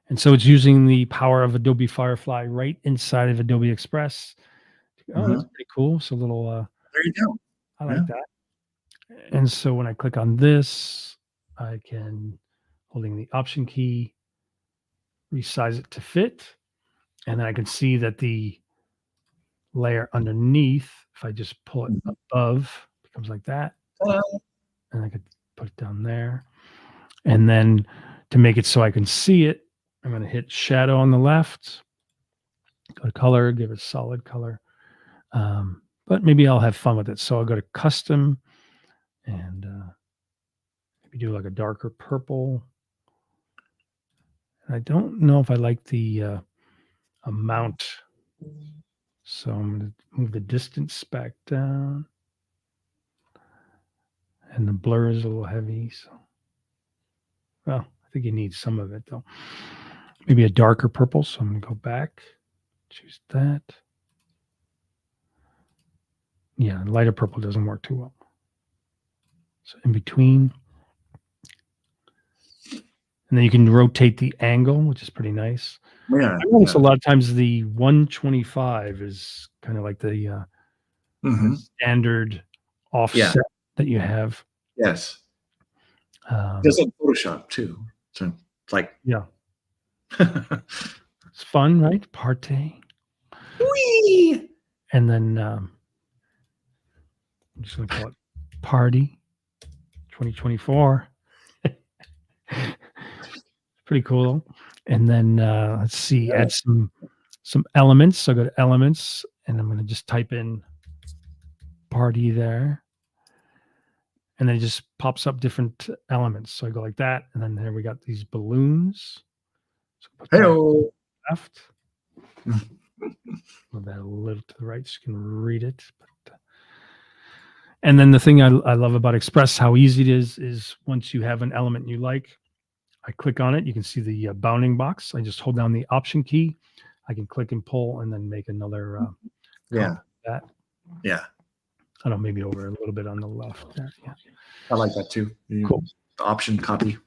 And so it's using the power of Adobe Firefly right inside of Adobe Express. Oh, that's pretty cool. So a little
there you go.
I like that. And so when I click on this, I can, holding the option key, resize it to fit. And I can see that the layer underneath, if I just pull it above, it becomes like that. And I could put it down there. And then to make it so I can see it, I'm going to hit shadow on the left, go to color, give it solid color. But maybe I'll have fun with it. So I'll go to custom and maybe do like a darker purple. And I don't know if I like the amount. So I'm going to move the distance back down. And the blur is a little heavy. So, well, I think you need some of it though. Maybe a darker purple. So I'm going to go back, choose that. Yeah, lighter purple doesn't work too well. So in between. And then you can rotate the angle, which is pretty nice.
Yeah.
I notice a lot of times the 125 is kind of like the standard offset that you have.
Yes. Does it Photoshop too? So it's like,
yeah. It's fun, right? Parte.
Whee!
And then I'm just going to call it Party 2024. Pretty cool. And then let's see, add some elements. So I go to elements and I'm going to just type in party there. And then it just pops up different elements. So I go like that. And then there we got these balloons. So put that left. Move that a little to the right so you can read it. And then the thing I love about Express, how easy it is once you have an element you like, I click on it. You can see the bounding box. I just hold down the option key. I can click and pull and then make another. That.
Yeah.
I don't know, maybe over a little bit on the left there. Yeah.
I like that too.
Cool.
The option copy.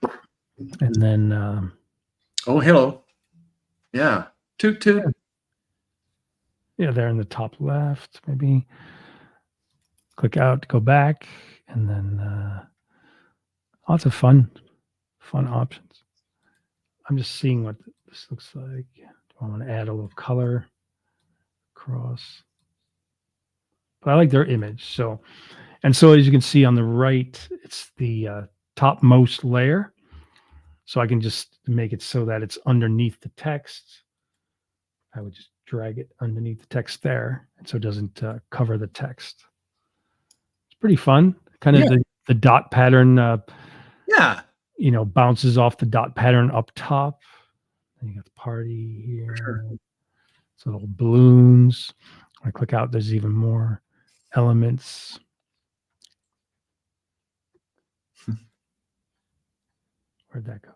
And then.
Oh, hello. Yeah. Toot.
Yeah, there in the top left, maybe. Click out, go back, and then lots of fun options. I'm just seeing what this looks like. Do I want to add a little color across? But I like their image. So as you can see on the right, it's the topmost layer. So I can just make it so that it's underneath the text. I would just drag it underneath the text there, and so it doesn't cover the text. It's pretty fun. Kind of the dot pattern. Bounces off the dot pattern up top. And you got the party here. Sure. So little balloons. When I click out, there's even more elements. Where'd that go?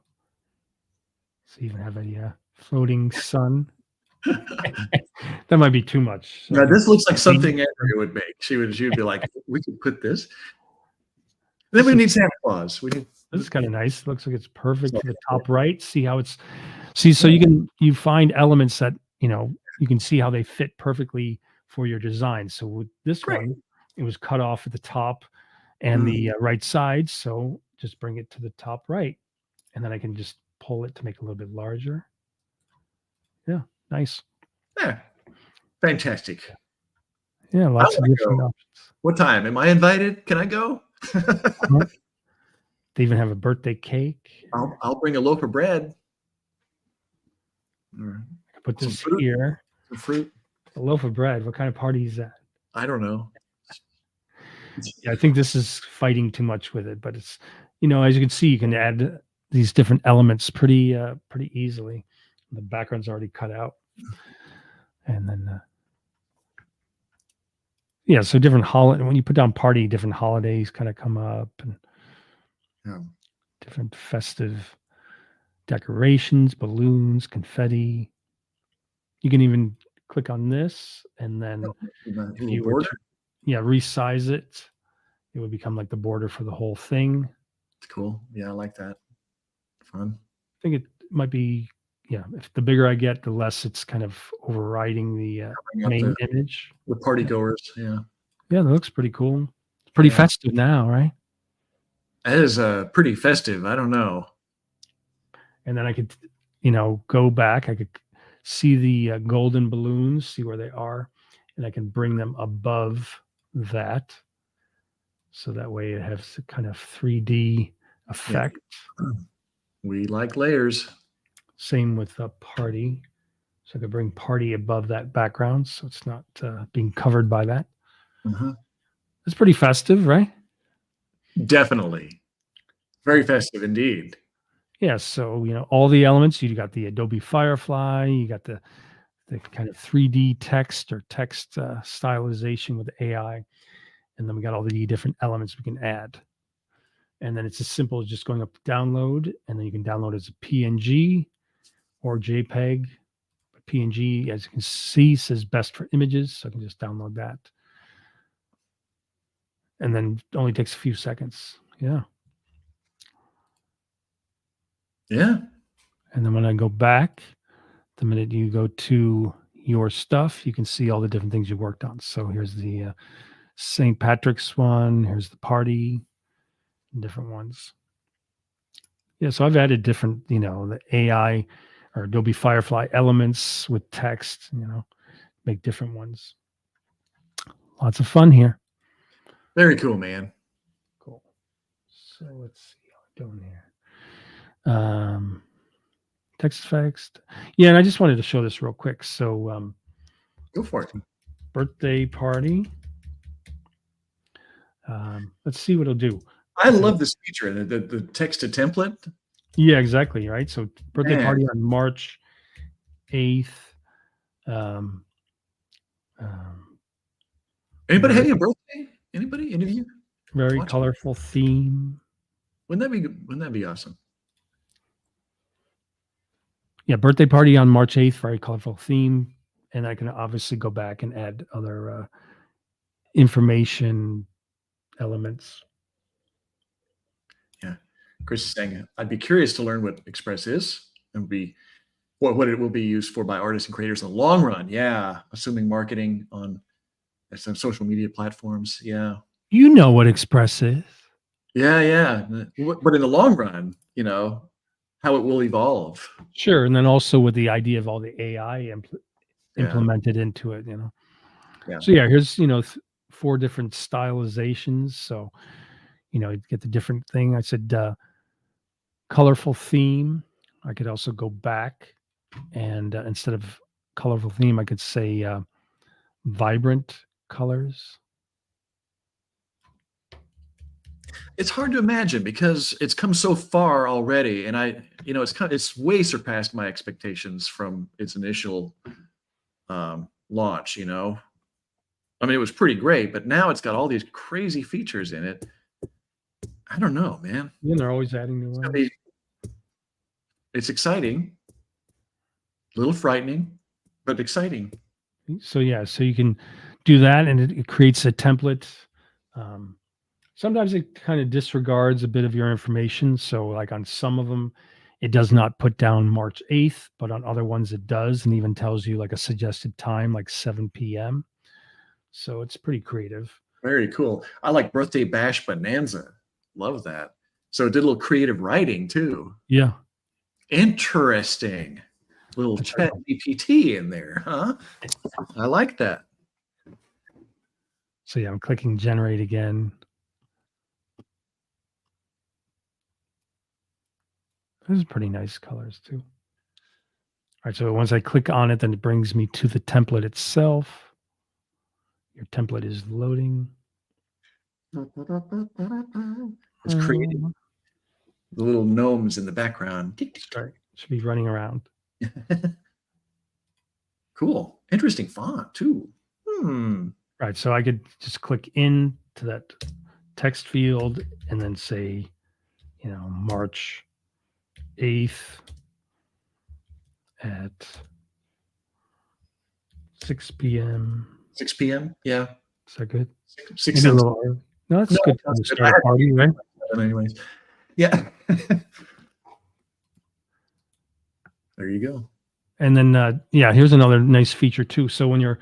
So you even have a floating sun. That might be too much.
So this looks like something Andrea would make. She would be like, we could put this. Then we need Santa Claus. This
is kind of nice. It looks like it's perfect to the top right. See how it's so you find elements that you can see how they fit perfectly for your design. So with this one, it was cut off at the top and the right side. So just bring it to the top right. And then I can just pull it to make it a little bit larger. Yeah, nice.
Yeah, fantastic.
Yeah, lots of different options.
What time? Am I invited? Can I go?
They even have a birthday cake.
I'll bring a loaf of bread.
I put this here.
Some fruit.
A loaf of bread. What kind of party is that?
I don't know.
Yeah, I think this is fighting too much with it, but it's as you can see, you can add these different elements pretty easily. The background's already cut out, and then so different holiday. When you put down party, different holidays kind of come up, and different festive decorations, balloons, confetti. You can even click on this, and then if you were to resize it, it would become like the border for the whole thing.
It's cool. Yeah, I like that. Fun.
I think it might be. Yeah, if the bigger I get, the less it's kind of overriding the main image.
The party goers, yeah.
Yeah, that looks pretty cool. It's pretty festive now, right?
It is pretty festive. I don't know.
And then I could, go back. I could see the golden balloons, see where they are. and I can bring them above that. So that way it has a kind of 3D effect.
Yeah. We like layers.
Same with the party. So I could bring party above that background so it's not being covered by that.
Uh-huh.
It's pretty festive, right?
Definitely. Very festive indeed.
Yeah. So, all the elements, you got the Adobe Firefly, you got the kind of 3D text or text stylization with AI. And then we got all the different elements we can add. And then it's as simple as just going up to download, and then you can download as a PNG or JPEG. But PNG, as you can see, says best for images, so I can just download that. And then it only takes a few seconds. Yeah.
Yeah.
And then when I go back, the minute you go to your stuff, you can see all the different things you worked on. So here's the St. Patrick's one. Here's the party, different ones. Yeah, so I've added different, the AI or Adobe Firefly elements with text, make different ones. Lots of fun here.
Very cool, man.
Cool. So let's see how we're doing here. Text effects. Yeah, and I just wanted to show this real quick. So
Go for it.
birthday party. Let's see what it'll do.
I love this feature, the text to template.
Yeah, exactly. Right. So birthday
Man.
party on March 8th.
Anybody having a birthday? Anybody? Any of you?
Very
Watch.
colorful theme.
Wouldn't that be awesome?
Yeah, birthday party on March 8th, very colorful theme. And I can obviously go back and add other information elements.
Yeah. Chris is saying, I'd be curious to learn what Express is and what it will be used for by artists and creators in the long run. Yeah. Assuming marketing on some social media platforms. Yeah.
You know what Express is.
Yeah. Yeah. But in the long run, how it will evolve.
Sure. And then also with the idea of all the AI
Yeah.
implemented into it,
Yeah.
So yeah, here's, 4 different stylizations. So, you get the different thing. I said colorful theme. I could also go back and instead of colorful theme, I could say vibrant colors.
It's hard to imagine because it's come so far already, and it's way surpassed my expectations from its initial launch. I mean, it was pretty great, but now it's got all these crazy features in it. I don't know, man.
Yeah, they're always adding new ones.
It's exciting, a little frightening, but exciting.
So yeah, so you can do that, and it creates a template. Sometimes it kind of disregards a bit of your information. So like on some of them, it does not put down March 8th, but on other ones it does, and even tells you like a suggested time, like 7 p.m. So it's pretty creative.
Very cool. I like Birthday Bash Bonanza. Love that. So it did a little creative writing too.
Yeah.
Interesting. Little chat GPT in there, huh? I like that.
So yeah, I'm clicking generate again. Those are pretty nice colors too. All right, so once I click on it, then it brings me to the template itself. Your template is loading.
It's creating the little gnomes in the background.
That's right. Should be running around.
Cool. Interesting font too.
Right. So I could just click into that text field and then say, March 8th at 6 p.m.
6 p.m. Yeah.
Is that good?
6
Maybe a
sounds
little early. No, that's good time to
good.
start a party, right?
Anyways. Yeah. There you go.
And then, here's another nice feature too. So when you're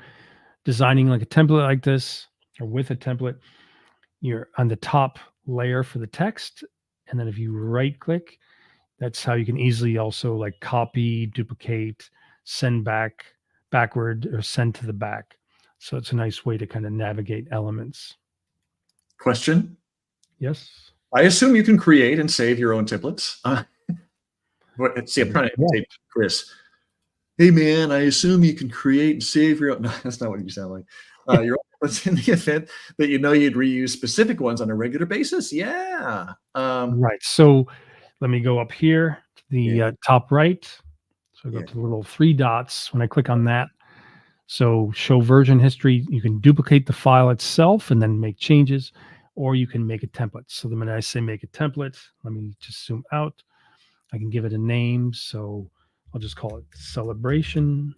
designing like a template like this or with a template, you're on the top layer for the text. And then if you right click, that's how you can easily also like copy, duplicate, send backward, or send to the back. So it's a nice way to kind of navigate elements.
Question.
Yes.
I assume you can create and save your own templates. See, I'm trying to imitate Chris. Hey, man, I assume you can create and save your own. No, that's not what you sound like. Your own templates in the event that you know you'd reuse specific ones on a regular basis. Yeah.
Right. So let me go up here to the top right. So I go to the little 3 dots. When I click on that, so show version history, you can duplicate the file itself and then make changes, or you can make a template. So the minute I say make a template, let me just zoom out. I can give it a name. So I'll just call it celebration.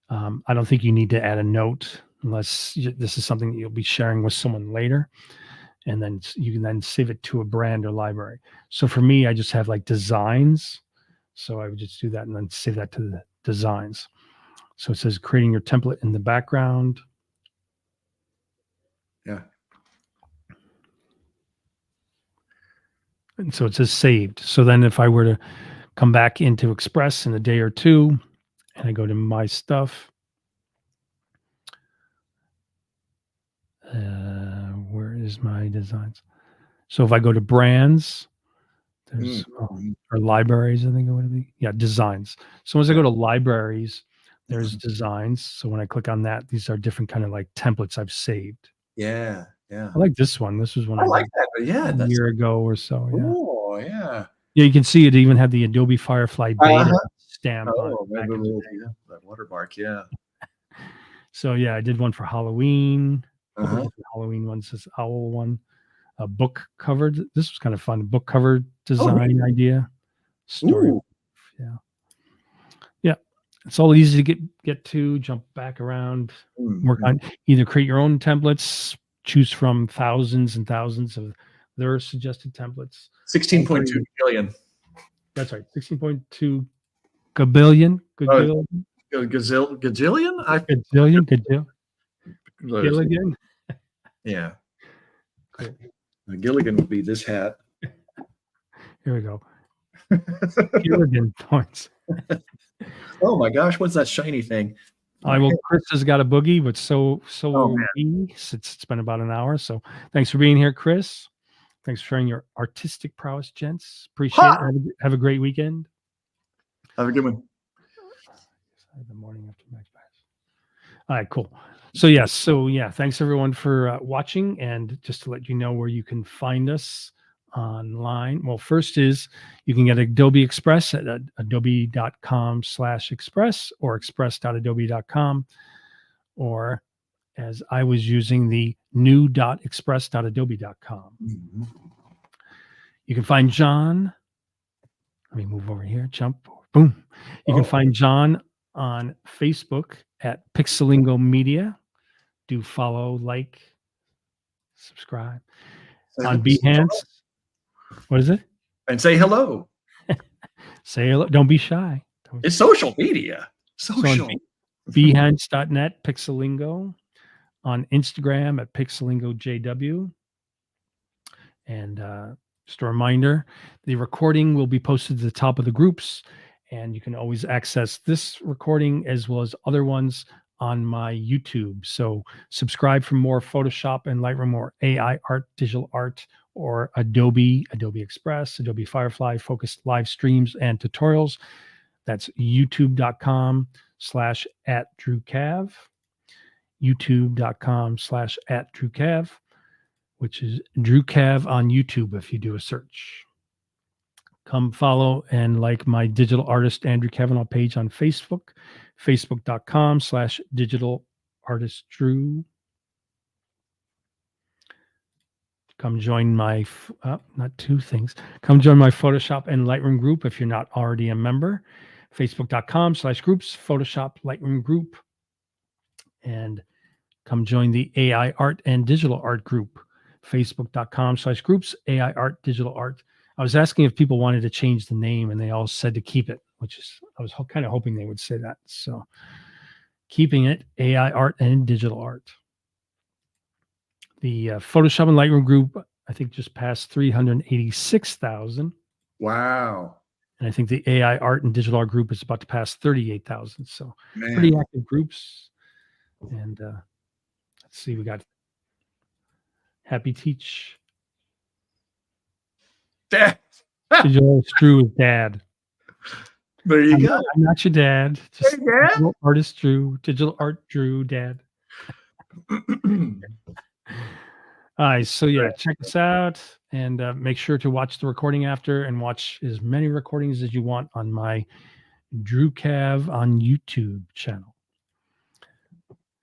I don't think you need to add a note unless this is something that you'll be sharing with someone later. And then you can then save it to a brand or library. So for me, I just have like designs. So I would just do that and then save that to the designs. So it says creating your template in the background.
Yeah.
And so it says saved. So then if I were to come back into Express in a day or two, and I go to my stuff, where is my designs? So if I go to brands, there's or libraries, I think it would be. Yeah, designs. So once I go to libraries, there's designs. So when I click on that, these are different kind of like templates I've saved.
Yeah.
I like this one. This was one
I like that. But yeah,
a year ago or so. Yeah.
Oh, yeah.
Yeah, you can see it even had the Adobe Firefly beta stamp on it. Back in the day.
That watermark. Yeah.
So yeah, I did one for Halloween. A couple
Uh-huh.
different Halloween ones. This owl one. A book cover. This was kind of fun. Book cover design idea. Story.
Ooh.
Yeah. Yeah. It's all easy to get to, jump back around, work on either create your own templates, choose from thousands and thousands of their suggested templates.
16.2 billion.
That's right. 16.2 gabillion. Gazillion?
Gazillion?
Gilligan.
Yeah.
Cool.
Gilligan would be this hat.
Here we go. Gilligan points.
Oh my gosh, what's that shiny thing?
Chris has got a boogie, but so will we. It's been about an hour. So thanks for being here, Chris. Thanks for sharing your artistic prowess, gents. Appreciate it. Have a great weekend.
Have a good one.
The morning after Max Pass. All right, cool. So yeah, thanks everyone for watching. And just to let you know where you can find us online. Well, first is you can get Adobe Express at adobe.com/express or express.adobe.com, or as I was using the new.express.adobe.com. You can find John. Let me move over here, jump, boom. You can find John on Facebook at Pixelingo Media. Do follow, like, subscribe. On Behance. What is it?
And say hello.
Say hello. Don't be shy.
It's social media. Social.
So Behance.net, Pixelingo. On Instagram at PixelingoJW. And just a reminder, the recording will be posted to the top of the groups, and you can always access this recording as well as other ones on my YouTube. So subscribe for more Photoshop and Lightroom or AI art, digital art, or Adobe Express, Adobe Firefly focused live streams and tutorials. That's youtube.com/@DrewCav, youtube.com/@DrewCav, which is Drew Cav on YouTube if you do a search. Come follow and like my digital artist Andrew Kavanagh page on Facebook, facebook.com/digitalartistdrew. Come join my, not two things. Come join my Photoshop and Lightroom group if you're not already a member. Facebook.com/groups, Photoshop Lightroom group. And come join the AI art and digital art group. Facebook.com/groups, AI art, digital art. I was asking if people wanted to change the name and they all said to keep it, which is, I was kind of hoping they would say that. So keeping it, AI art and digital art. The Photoshop and Lightroom group, I think, just passed 386,000.
Wow.
And I think the AI art and digital art group is about to pass 38,000. So pretty active groups. And let's see, we got Happy Teach.
There
Digital Drew is dad.
you
I'm
go.
not your dad. Just
Hey, Dad.
digital artist Drew. Digital art Drew, dad. All right, so yeah, check us out and make sure to watch the recording after and watch as many recordings as you want on my Drew Cav on YouTube channel.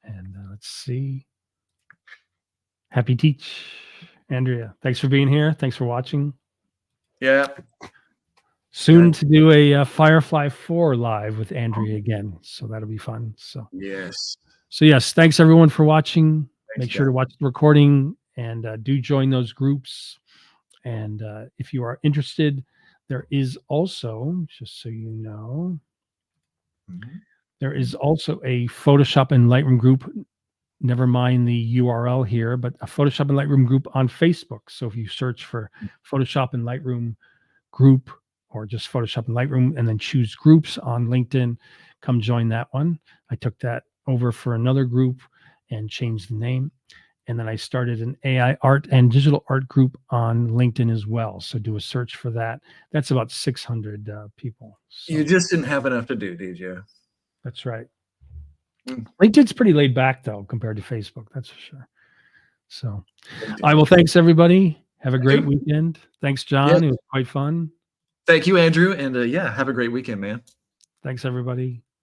And let's see. Happy Teach. Andrea, thanks for being here. Thanks for watching.
Yeah.
Soon to do a Firefly 4 live with Andrea again. So that'll be fun. So
Yes.
yes, thanks everyone for watching.
Thanks,
Make sure
Jeff.
to watch the recording and do join those groups. And if you are interested, there is also, just so you know, there is also a Photoshop and Lightroom group. Never mind the URL here, but a Photoshop and Lightroom group on Facebook. So if you search for Photoshop and Lightroom group or just Photoshop and Lightroom and then choose groups on LinkedIn, come join that one. I took that over for another group and changed the name. And then I started an AI art and digital art group on LinkedIn as well. So do a search for that. That's about 600 people. So
You just didn't have enough to do, did you?
that's right.
Mm.
LinkedIn's pretty laid back though, compared to Facebook. That's for sure. So I will. Thanks everybody. Have a great weekend. Thanks, John.
Yeah.
It was quite fun.
Thank you, Andrew. And yeah, have a great weekend, man.
Thanks everybody.